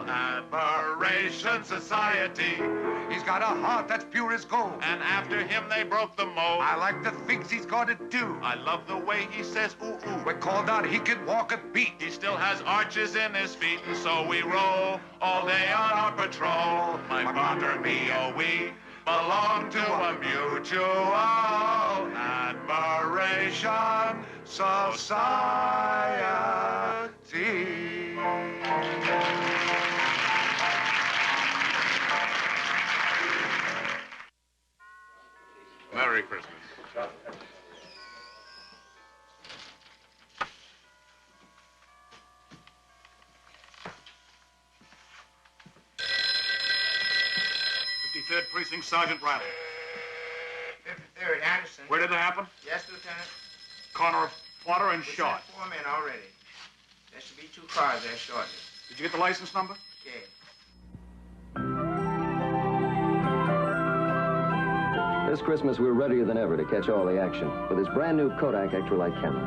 admiration society. He's got a heart that's pure as gold. And after him they broke the mold. I like the things he's gonna do. I love the way he says ooh ooh. When called out, he can walk a beat. He still has arches in his feet, and so we roll all day on our patrol. My partner and me, oh, we belong to a mutual admiration society. Merry Christmas. Third Precinct, Sergeant Riley. 53rd, Anderson. Where did it happen? Yes, Lieutenant. Corner of Potter and We Short. sent 4 men already. There should be 2 cars there shortly. Did you get the license number? Okay. This Christmas, we're readier than ever to catch all the action with this brand new Kodak Extralight camera.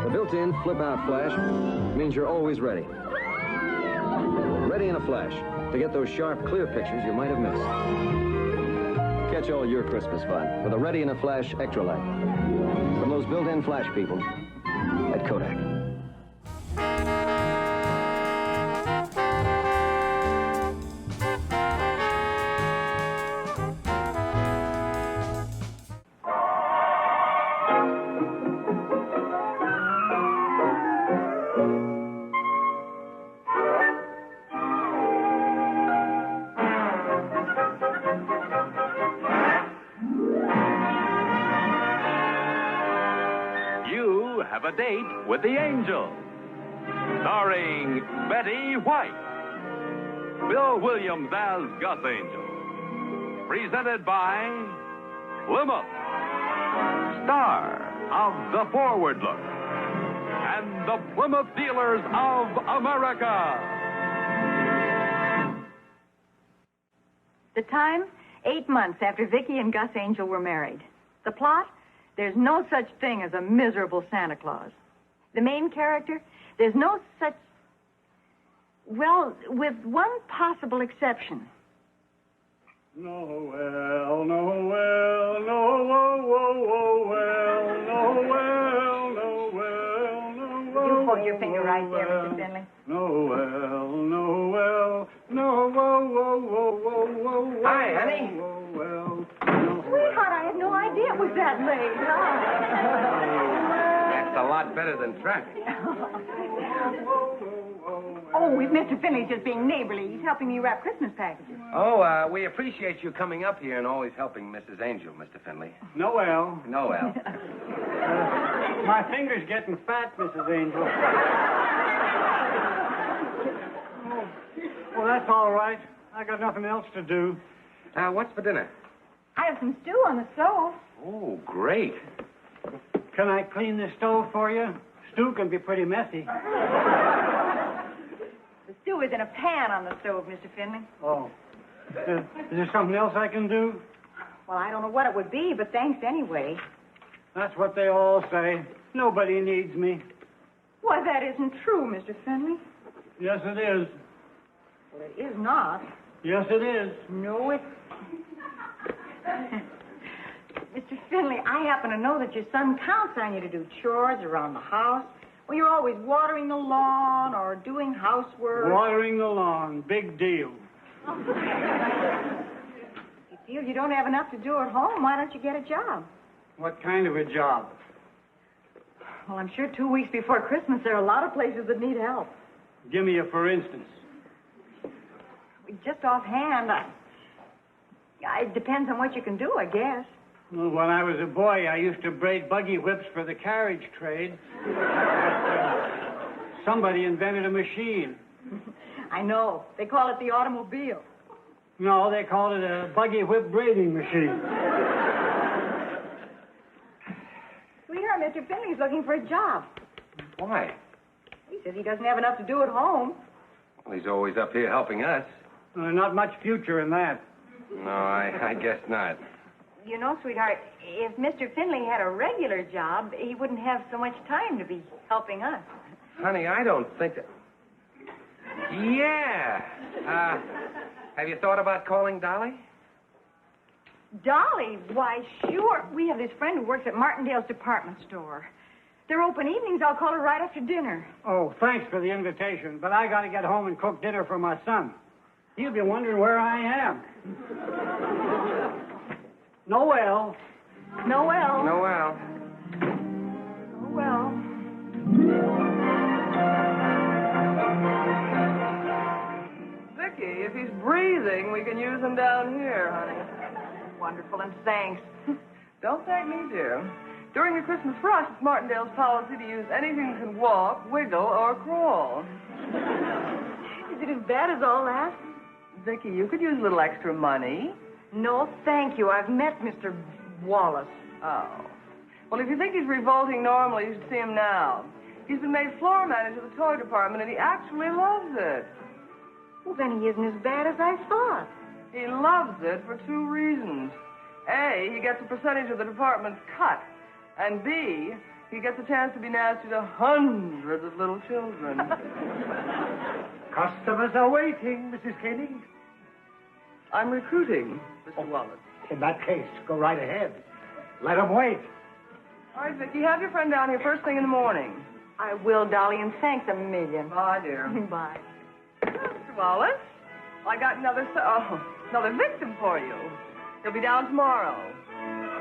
The built-in flip-out flash means you're always ready. Ready in a flash. to get those sharp, clear pictures you might have missed. Catch all your Christmas fun with a Ready in a Flash Extra Light from those built-in flash people at Kodak. Have a date with the Angel, starring Betty White, Bill Williams as Gus Angel, presented by Plymouth, star of The Forward Look, and the Plymouth Dealers of America. The time, 8 months after Vicki and Gus Angel were married. The plot? There's no such thing as a miserable Santa Claus. The main character? There's no such... Well, with one possible exception. Noel, Noel, Noel, Noel, Noel, Noel. You hold your finger right there, Mr. Finley. Noel, Noel, Noel. Hi, honey. Noel. Sweetheart, I had no idea it was that late. That's a lot better than traffic. Oh, if Mr. Finley's just being neighborly. He's helping me wrap Christmas packages. Oh, we appreciate you coming up here and always helping Mrs. Angel, Mr. Finley. Noel. Noel. My finger's getting fat, Mrs. Angel. Well, that's all right. I got nothing else to do. What's for dinner? I have some stew on the stove. Oh, great. Can I clean the stove for you? Stew can be pretty messy. The stew is in a pan on the stove, Mr. Finley. Oh. Is there something else I can do? Well, I don't know what it would be, but thanks anyway. That's what they all say. Nobody needs me. Why, that isn't true, Mr. Finley. Yes, it is. Well, it is not. Yes, it is. No, it... Mr. Finley, I happen to know that your son counts on you to do chores around the house. Well, you're always watering the lawn or doing housework. Watering the lawn. Big deal. If you feel you don't have enough to do at home, why don't you get a job? What kind of a job? Well, I'm sure 2 weeks before Christmas, there are a lot of places that need help. Give me a for instance. Just offhand, it depends on what you can do, I guess. Well, when I was a boy, I used to braid buggy whips for the carriage trade. Somebody invented a machine. I know. They call it the automobile. No, they called it a buggy whip braiding machine. Sweetheart, Mr. Finley's looking for a job. Why? He says he doesn't have enough to do at home. Well, he's always up here helping us. Not much future in that. No, I guess not. You know, sweetheart, if Mr. Finley had a regular job, he wouldn't have so much time to be helping us. Honey, I don't think that... Yeah. Have you thought about calling Dolly? Dolly? Why, sure. We have this friend who works at Martindale's department store. They're open evenings. I'll call her right after dinner. Oh, thanks for the invitation, but I got to get home and cook dinner for my son. He'll be wondering where I am. Noel. Noel. Noel. Well. Vicky, if he's breathing, we can use him down here, honey. Wonderful, and thanks. Don't thank me, dear. During the Christmas rush, it's Martindale's policy to use anything that can walk, wiggle, or crawl. Is it as bad as all that? Vicky, you could use a little extra money. No, thank you. I've met Mr. Wallace. Oh. Well, if you think he's revolting normally, you should see him now. He's been made floor manager of the toy department, and he actually loves it. Well, then he isn't as bad as I thought. He loves it for 2 reasons. A, he gets a percentage of the department's cut. And B, he gets a chance to be nasty to hundreds of little children. Customers are waiting, Mrs. Koenig. I'm recruiting, Mr. Wallace. In that case, go right ahead. Let them wait. All right, Vicky, have your friend down here first thing in the morning. I will, Dolly, and thanks a million. Bye, dear. Bye. Mr. Wallace, I got another victim for you. He'll be down tomorrow.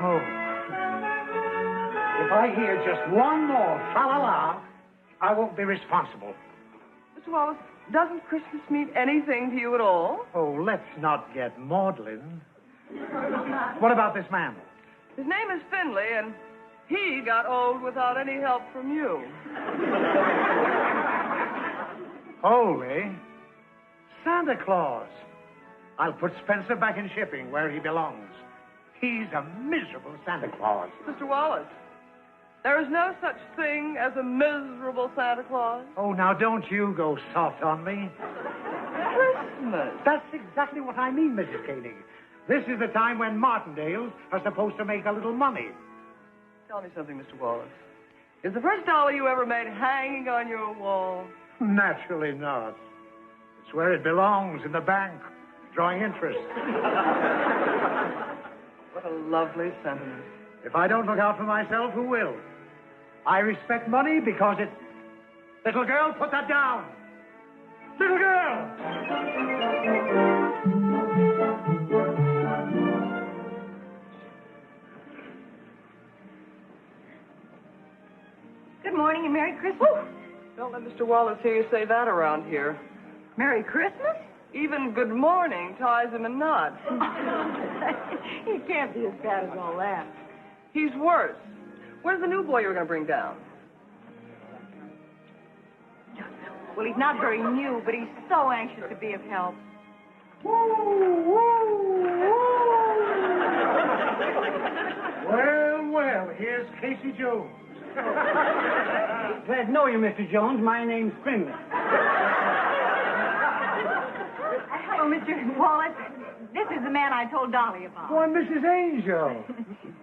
Oh. If I hear just one more fa-la-la, I won't be responsible. Mr. Wallace, doesn't Christmas mean anything to you at all? Oh, let's not get maudlin. What about this man? His name is Finley, and he got old without any help from you. Holy Santa Claus. I'll put Spencer back in shipping where he belongs. He's a miserable Santa Claus. Mr. Wallace, there is no such thing as a miserable Santa Claus. Oh, now don't you go soft on me. Christmas. That's exactly what I mean, Mrs. Koenig. This is the time when Martindales are supposed to make a little money. Tell me something, Mr. Wallace. Is the first dollar you ever made hanging on your wall? Naturally not. It's where it belongs, in the bank, drawing interest. What a lovely sentiment. If I don't look out for myself, who will? I respect money because it's... Little girl, put that down. Little girl! Good morning and Merry Christmas. Woo! Don't let Mr. Wallace hear you say that around here. Merry Christmas? Even good morning ties him in knots. He can't be as bad as all that. He's worse. Where's the new boy you were going to bring down? Well, he's not very new, but he's so anxious to be of help. Well, here's Casey Jones. Glad to know you, Mr. Jones. My name's Finley. Hello, Mr. Wallace. This is the man I told Dolly about. Why, Mrs. Angel.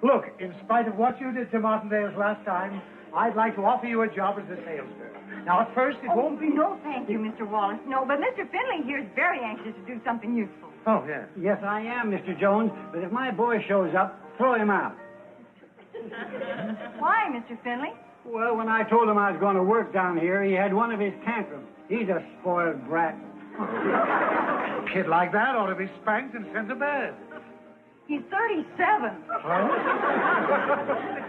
Look, in spite of what you did to Martindale's last time, I'd like to offer you a job as a salesman. Now, at first, it won't be... No, thank you, Mr. Wallace. No, but Mr. Finley here is very anxious to do something useful. Oh, yes. Yes, I am, Mr. Jones, but if my boy shows up, throw him out. Why, Mr. Finley? Well, when I told him I was going to work down here, he had one of his tantrums. He's a spoiled brat. A kid like that ought to be spanked and sent to bed. He's 37. Oh?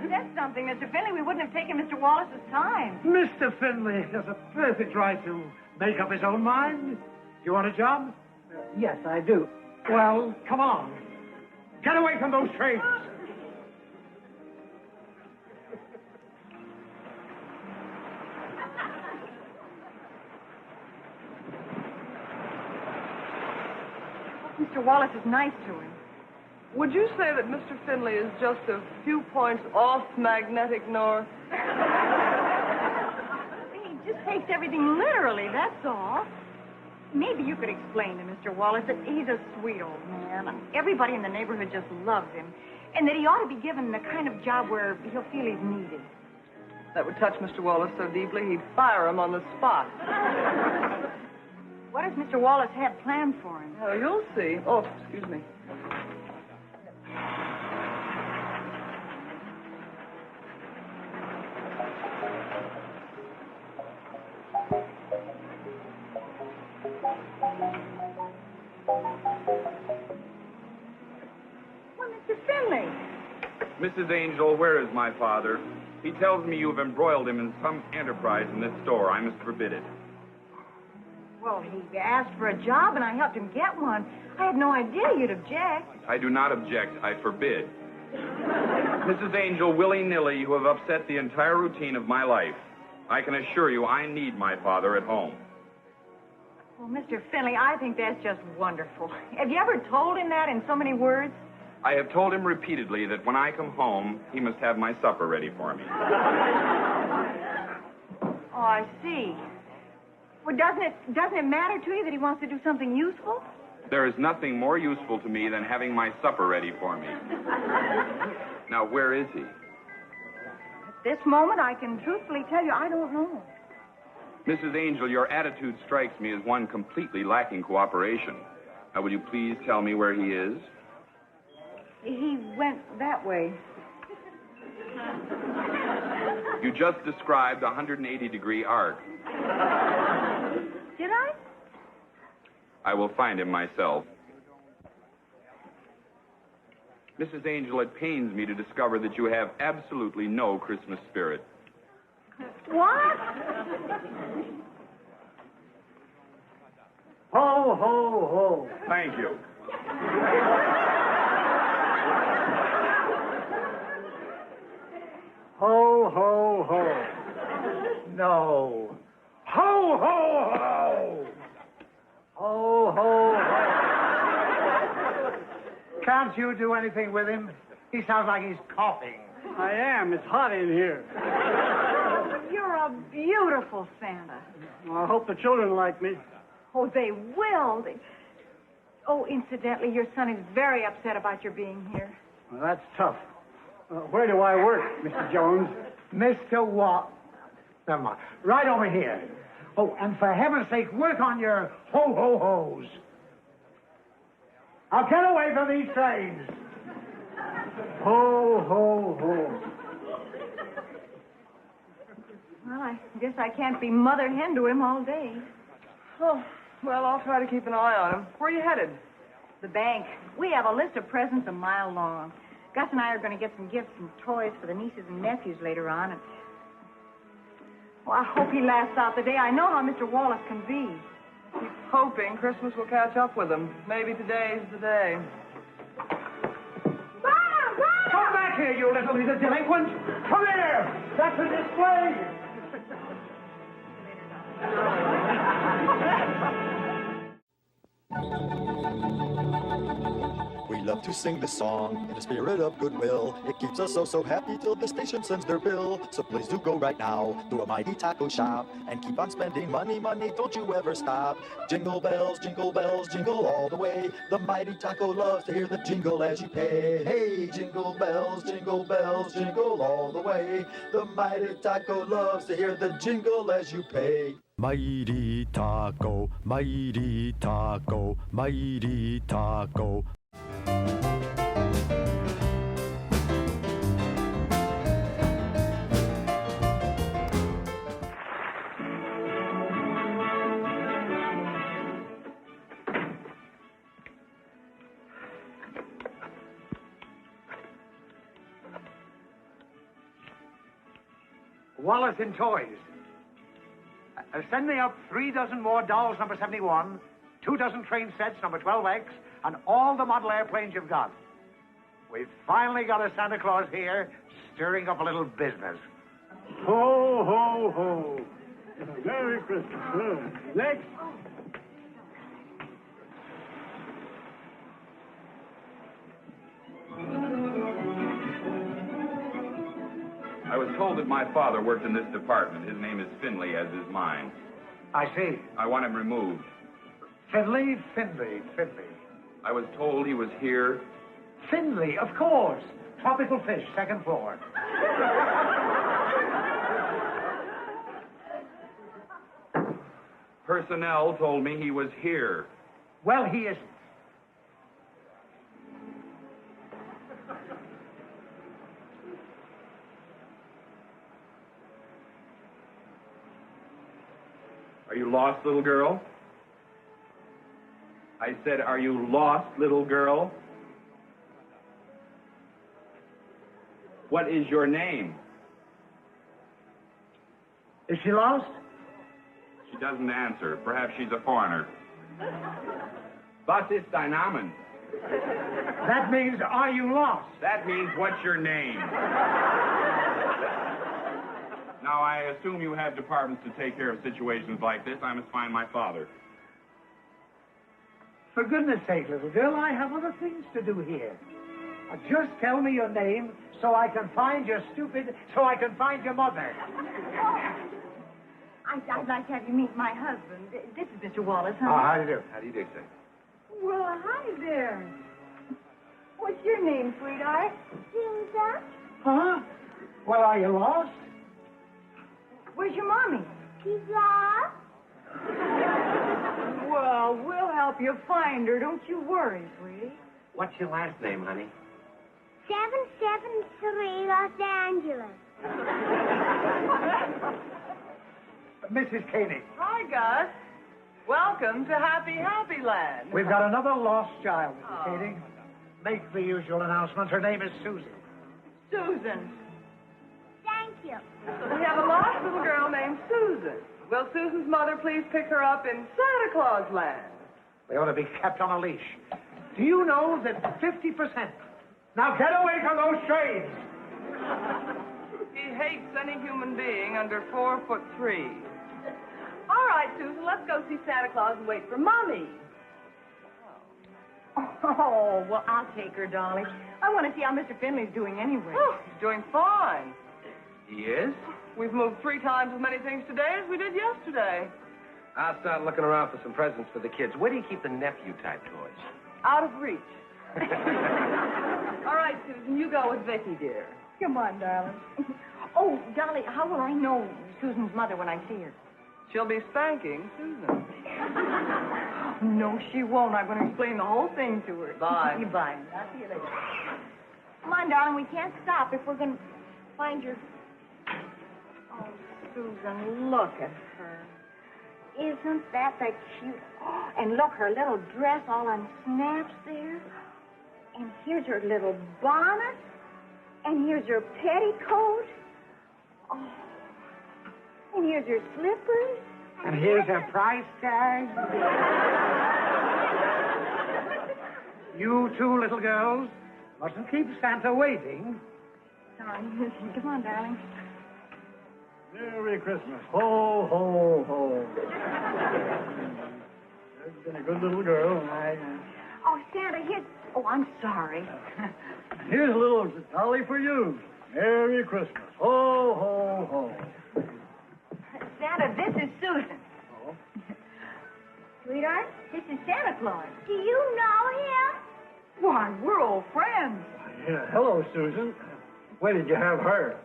That's something, Mr. Finley. We wouldn't have taken Mr. Wallace's time. Mr. Finley has a perfect right to make up his own mind. You want a job? Yes, I do. Well, come on. Get away from those trains. Mr. Wallace is nice to him. Would you say that Mr. Finley is just a few points off magnetic north? He just takes everything literally, that's all. Maybe you could explain to Mr. Wallace that he's a sweet old man. Everybody in the neighborhood just loves him. And that he ought to be given the kind of job where he'll feel he's needed. That would touch Mr. Wallace so deeply, he'd fire him on the spot. What does Mr. Wallace have planned for him? Oh, you'll see. Oh, excuse me. Well, Mr. Finley. Mrs. Angel, where is my father? He tells me you have embroiled him in some enterprise in this store. I must forbid it. Well, he asked for a job, and I helped him get one. I had no idea you'd object. I do not object. I forbid. Mrs. Angel, willy-nilly, you have upset the entire routine of my life. I can assure you I need my father at home. Well, Mr. Finley, I think that's just wonderful. Have you ever told him that in so many words? I have told him repeatedly that when I come home, he must have my supper ready for me. Oh, I see. Well, doesn't it matter to you that he wants to do something useful? There is nothing more useful to me than having my supper ready for me. Now, where is he? this moment, I can truthfully tell you I don't know. Mrs. Angel, your attitude strikes me as one completely lacking cooperation. Now, will you please tell me where he is? He went that way. You just described a 180-degree arc. Did I? I will find him myself. Mrs. Angel, it pains me to discover that you have absolutely no Christmas spirit. What? Ho, ho, ho. Thank you. Ho, ho, ho. No. Ho, ho, ho. Ho, ho, ho. Can't you do anything with him? He sounds like he's coughing. I am. It's hot in here. You're a beautiful Santa. Well, I hope the children like me. Oh, they will. Oh, incidentally, your son is very upset about your being here. Well, that's tough. Where do I work, Mr. Jones? Mr. What? Never mind. Right over here. Oh, and for heaven's sake, work on your ho-ho-hos. Now get away from these trains. Ho-ho-ho. Well, I guess I can't be mother hen to him all day. Oh, well, I'll try to keep an eye on him. Where are you headed? The bank. We have a list of presents a mile long. Gus and I are going to get some gifts and toys for the nieces and nephews later on. And well, I hope he lasts out the day. I know how Mr. Wallace can be. Keep hoping Christmas will catch up with him. Maybe today's the day. Come back here, you little delinquent. Come here. That's a display. We love to sing this song in a spirit of goodwill. It keeps us so happy till the station sends their bill. So please do go right now to a mighty taco shop and keep on spending money, don't you ever stop. Jingle bells, jingle all the way. The mighty taco loves to hear the jingle as you pay. Hey, jingle bells, jingle all the way. The mighty taco loves to hear the jingle as you pay. Mighty taco, mighty taco, mighty taco. Wallace in Toys. Send me up 3 dozen more dolls, number 71, 2 dozen train sets, number 12X, and all the model airplanes you've got. We've finally got a Santa Claus here, stirring up a little business. Ho, ho, ho. Merry Christmas. Next. I was told that my father worked in this department. His name is Finley, as is mine. I see. I want him removed. Finley. I was told he was here. Finley, of course. Tropical fish, 2nd floor. Personnel told me he was here. Well, he isn't. Are you lost, little girl? I said, are you lost, little girl? What is your name? Is she lost? She doesn't answer. Perhaps she's a foreigner. Was ist dein Name? That means, are you lost? That means, what's your name? Now, I assume you have departments to take care of situations like this. I must find my father. For goodness sake, little girl, I have other things to do here. Just tell me your name so I can find your mother. I'd like to have you meet my husband. This is Mr. Wallace, huh? How do you do? How do you do, sir? Well, hi there. What's your name, sweetheart? Ginza. Huh? Well, are you lost? Where's your mommy? She's lost. Well, we'll help you find her. Don't you worry, sweetie. What's your last name, honey? 773 Los Angeles. Mrs. Koenig, Hi, Gus. Welcome to Happy Happy Land. we've got another lost child, Mrs. Koenig. Make the usual announcement. Her name is Susan. Susan. Thank you. We have a lost little girl named Susan. Will Susan's mother please pick her up in Santa Claus Land? They ought to be kept on a leash. Do you know that 50%... Now get away from those trains! He hates any human being under 4'3". All right, Susan, let's go see Santa Claus and wait for Mommy. Oh, well, I'll take her, darling. I want to see how Mr. Finley's doing anyway. Oh, he's doing fine. He is? We've moved 3 times as many things today as we did yesterday. I'll start looking around for some presents for the kids. Where do you keep the nephew-type toys? Out of reach. All right, Susan, you go with Vicky, dear. Come on, darling. Oh, Dolly, how will I know Susan's mother when I see her? She'll be spanking Susan. No, she won't. I'm going to explain the whole thing to her. Bye. Bye. I'll see you later. Come on, darling. We can't stop if we're going to find your... Oh, Susan, look at her. Isn't that the cute... Oh, and look, her little dress all on snaps there. And here's her little bonnet. And here's her petticoat. Oh. And here's your slippers. And here's her price tag. You two little girls mustn't keep Santa waiting. Sorry. Come on, darling. Merry Christmas. Ho, ho, ho. You've been a good little girl. Oh, Santa, here's... Oh, I'm sorry. Here's a little dolly for you. Merry Christmas. Ho, ho, ho. Santa, this is Susan. Oh? Sweetheart, this is Santa Claus. Do you know him? Why, we're old friends. Yeah, hello, Susan. When did you have her?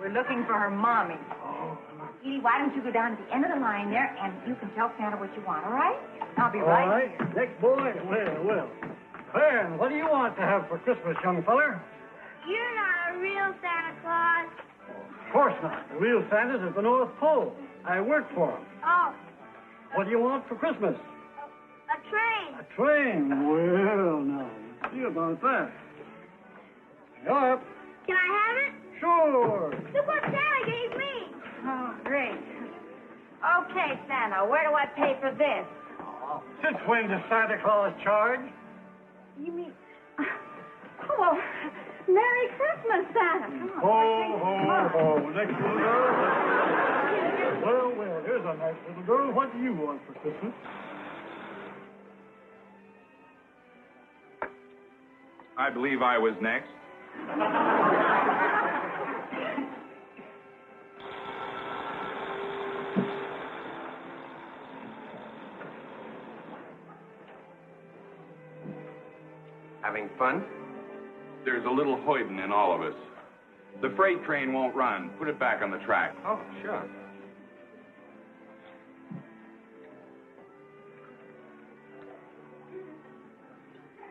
We're looking for her mommy. Oh. Edie, why don't you go down to the end of the line there, and you can tell Santa what you want, all right? I'll be All right right. here. Next boy. Well. Fern, what do you want to have for Christmas, young feller? You're not a real Santa Claus. Of course not. The real Santa's at the North Pole. I work for him. Oh, What do you want for Christmas? a train. A train. Well, now, let's see about that. Yup. Can I have it? Sure. Look what Santa gave me. Oh, great. Okay, Santa, where do I pay for this? Since when does Santa Claus charge? You mean... Oh, well, Merry Christmas, Santa. Come on. Ho, ho, ho. Next little girl. Well, here's a nice little girl. What do you want for Christmas? I believe I was next. Having fun? There's a little hoidin in all of us. The freight train won't run. Put it back on the track. Oh, sure.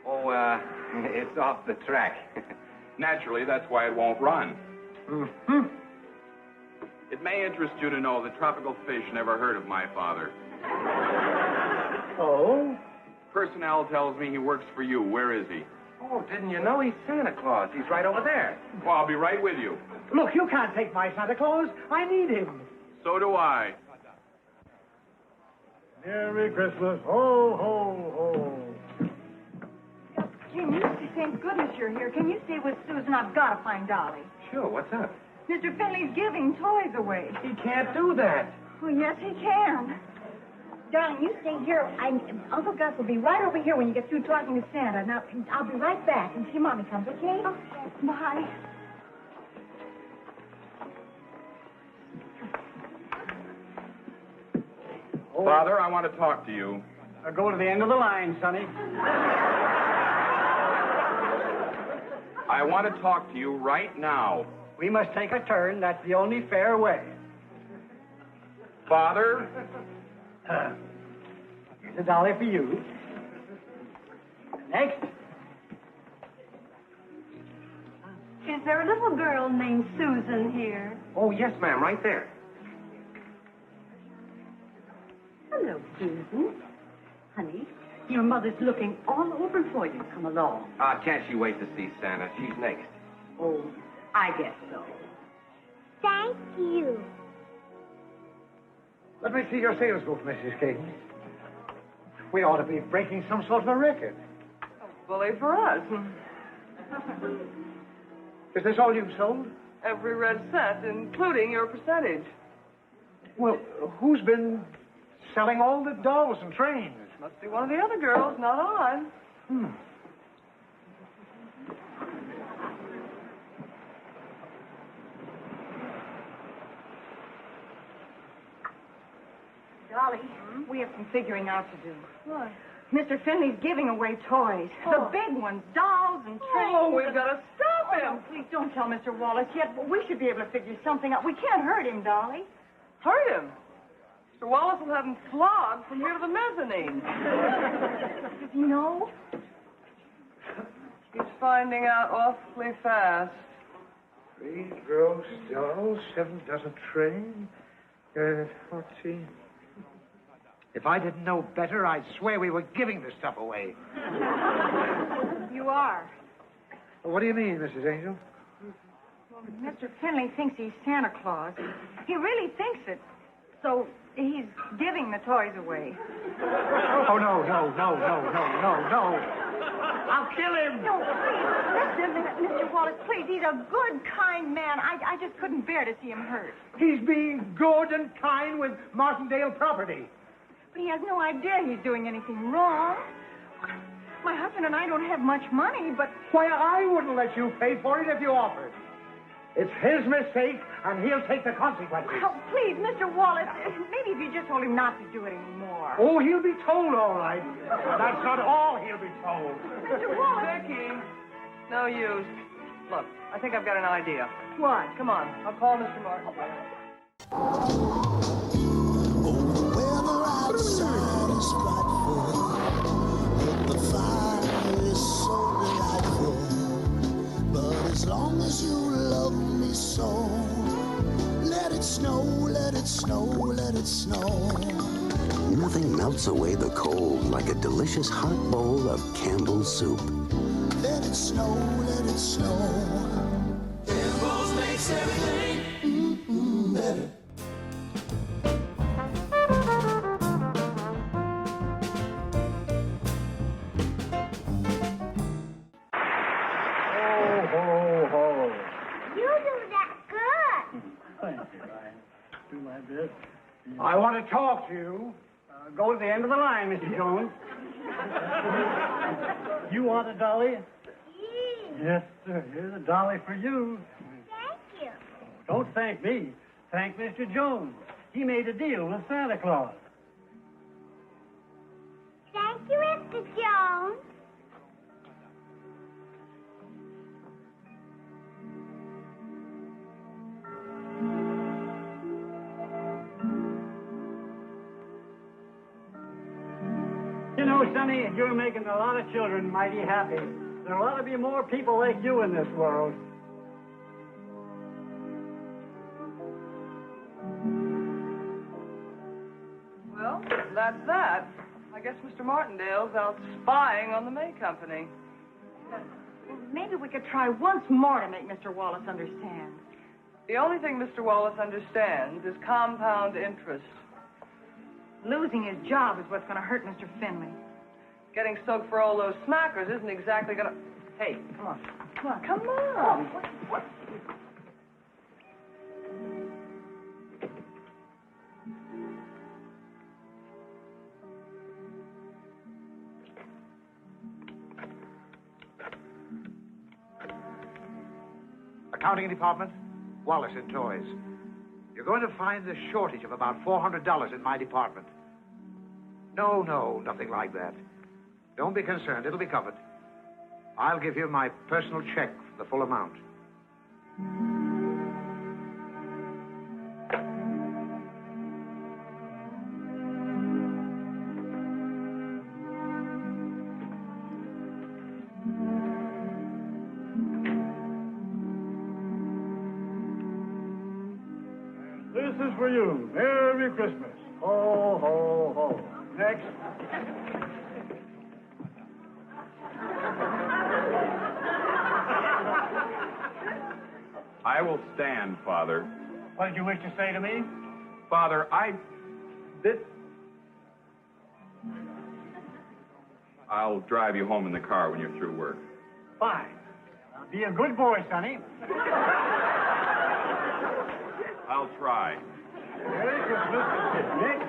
Oh, it's off the track. Naturally, that's why it won't run. Mm-hmm. It may interest you to know that tropical fish never heard of my father. Oh? Personnel tells me he works for you. Where is he? Oh, didn't you know he's Santa Claus? He's right over there. Well, I'll be right with you. Look, you can't take my Santa Claus. I need him. So do I. Merry Christmas. Ho, ho, ho. Jim, thank goodness you're here. Can you stay with Susan? I've got to find Dolly. Sure, what's up? Mr. Finley's giving toys away. He can't do that. Well, yes, he can. Darling, you stay here. Uncle Gus will be right over here when you get through talking to Santa. Now, I'll be right back until Mommy comes, okay? Okay. Bye. Father, I want to talk to you. Go to the end of the line, Sonny. I want to talk to you right now. We must take a turn. That's the only fair way. Father? Here's a dolly for you. Next. Is there a little girl named Susan here? Oh, yes, ma'am, right there. Hello, Susan. Honey, your mother's looking all over for you. Come along. Can't she wait to see Santa? She's next. Oh, I guess so. Thank you. Let me see your sales book, Mrs. Caden. We ought to be breaking some sort of a record. Bully for us. Is this all you've sold? Every red cent, including your percentage. Well, who's been selling all the dolls and trains? Must be one of the other girls, not on. Dolly, we have some figuring out to do. What? Mr. Finley's giving away toys. The big ones, dolls and trains. Oh, we've got to stop him. No, please don't tell Mr. Wallace yet. We should be able to figure something out. We can't hurt him, Dolly. Hurt him? Mr. Wallace will have him flogged from here to the mezzanine. Does he know? He's finding out awfully fast. 3 gross dolls, 7 dozen train. Let's see. If I didn't know better, I'd swear we were giving the stuff away. You are. What do you mean, Mrs. Angel? Well, Mr. Finley thinks he's Santa Claus. He really thinks it. So he's giving the toys away. Oh, no. I'll kill him. No, please. Mr. Wallace, please. He's a good, kind man. I just couldn't bear to see him hurt. He's being good and kind with Martindale property. But he has no idea he's doing anything wrong. My husband and I don't have much money, but... Why, I wouldn't let you pay for it if you offered. It's his mistake, and he'll take the consequences. Oh, please, Mr. Wallace, maybe if you just told him not to do it anymore. Oh, he'll be told, all right. That's not all he'll be told. Mr. Wallace! Vicky, no use. Look, I think I've got an idea. What? Come on, I'll call Mr. Martin. Outside is frightful, but the fire is so delightful. But as long as you love me so, let it snow, let it snow, let it snow. Nothing melts away the cold like a delicious hot bowl of Campbell's soup. Let it snow, let it snow. Campbell's makes everything better. I want to talk to you. Go to the end of the line, Mr. Jones. You want a dolly? Yes, sir. Here's a dolly for you. Thank you. Don't thank me. Thank Mr. Jones. He made a deal with Santa Claus. Thank you, Mr. Jones. You know, Sonny, you're making a lot of children mighty happy. There ought to be more people like you in this world. Well, that's that. I guess Mr. Martindale's out spying on the May Company. Maybe we could try once more to make Mr. Wallace understand. The only thing Mr. Wallace understands is compound interest. Losing his job is what's going to hurt Mr. Finley. Getting soaked for all those smackers isn't exactly going to... Hey, come on. Come on. What? Accounting department, Wallace in toys. You're going to find a shortage of about $400 in my department. No, nothing like that. Don't be concerned. It'll be covered. I'll give you my personal check the full amount. This is for you. Merry Christmas. Ho, ho, ho. Next. I will stand, Father. What did you wish to say to me? Father, I'll drive you home in the car when you're through work. Fine. Now, be a good boy, Sonny. I'll try. Merry Christmas. Nick?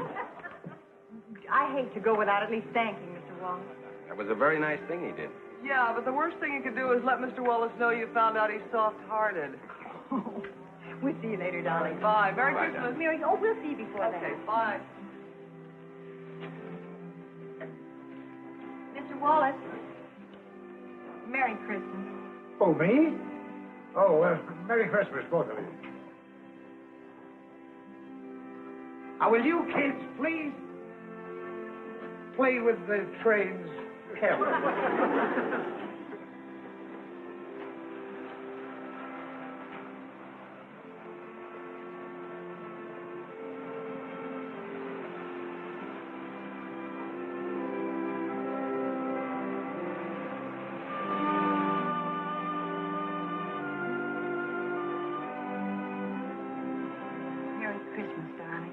I hate to go without at least thanking Mr. Wallace. That was a very nice thing he did. Yeah, but the worst thing you could do is let Mr. Wallace know you found out he's soft-hearted. We'll see you later, darling. Bye. Merry Bye, Christmas. Dad. Mary, we'll see you before Okay, then. bye. Mr. Wallace, Merry Christmas. Oh, me? Oh, Merry Christmas, both of you. Now, will you kids please play with the trains carefully? Merry Christmas, darling.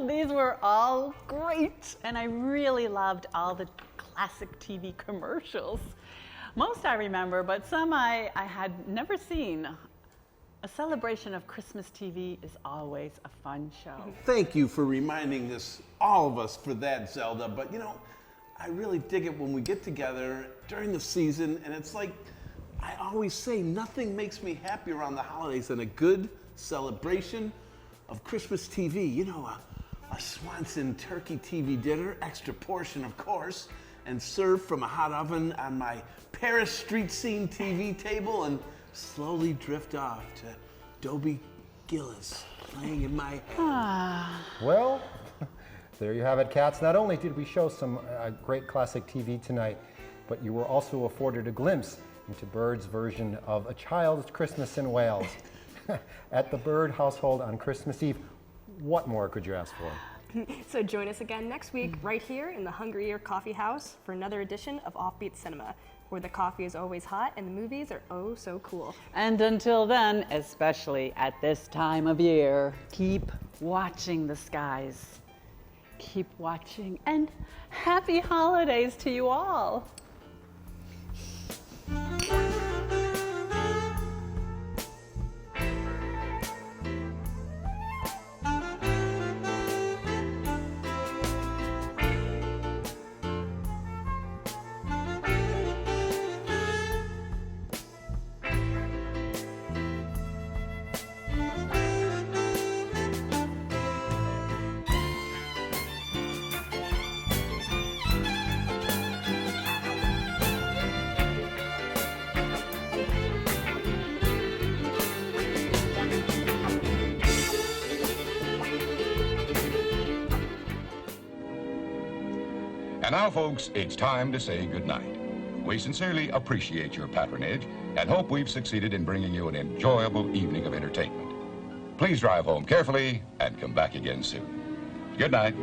These were all great, and I really loved all the classic TV commercials. Most I remember, but some I had never seen. A celebration of Christmas TV is always a fun show. Thank you for reminding us, all of us, for that, Zelda. But you know, I really dig it when we get together during the season, and it's like I always say, nothing makes me happy around the holidays than a good celebration of Christmas TV. You know, a Swanson turkey TV dinner, extra portion, of course, and served from a hot oven on my Paris street scene TV table, and slowly drift off to Dobie Gillis playing in my head. Well, there you have it, cats. Not only did we show some great classic TV tonight, but you were also afforded a glimpse into Bird's version of A Child's Christmas in Wales at the Bird household on Christmas Eve. What more could you ask for? So join us again next week right here in the Hungry Ear Coffee House for another edition of Offbeat Cinema, where the coffee is always hot and the movies are oh so cool. And until then, especially at this time of year, keep watching the skies. Keep watching, and happy holidays to you all. And now, folks, it's time to say goodnight. We sincerely appreciate your patronage and hope we've succeeded in bringing you an enjoyable evening of entertainment. Please drive home carefully and come back again soon. Good night.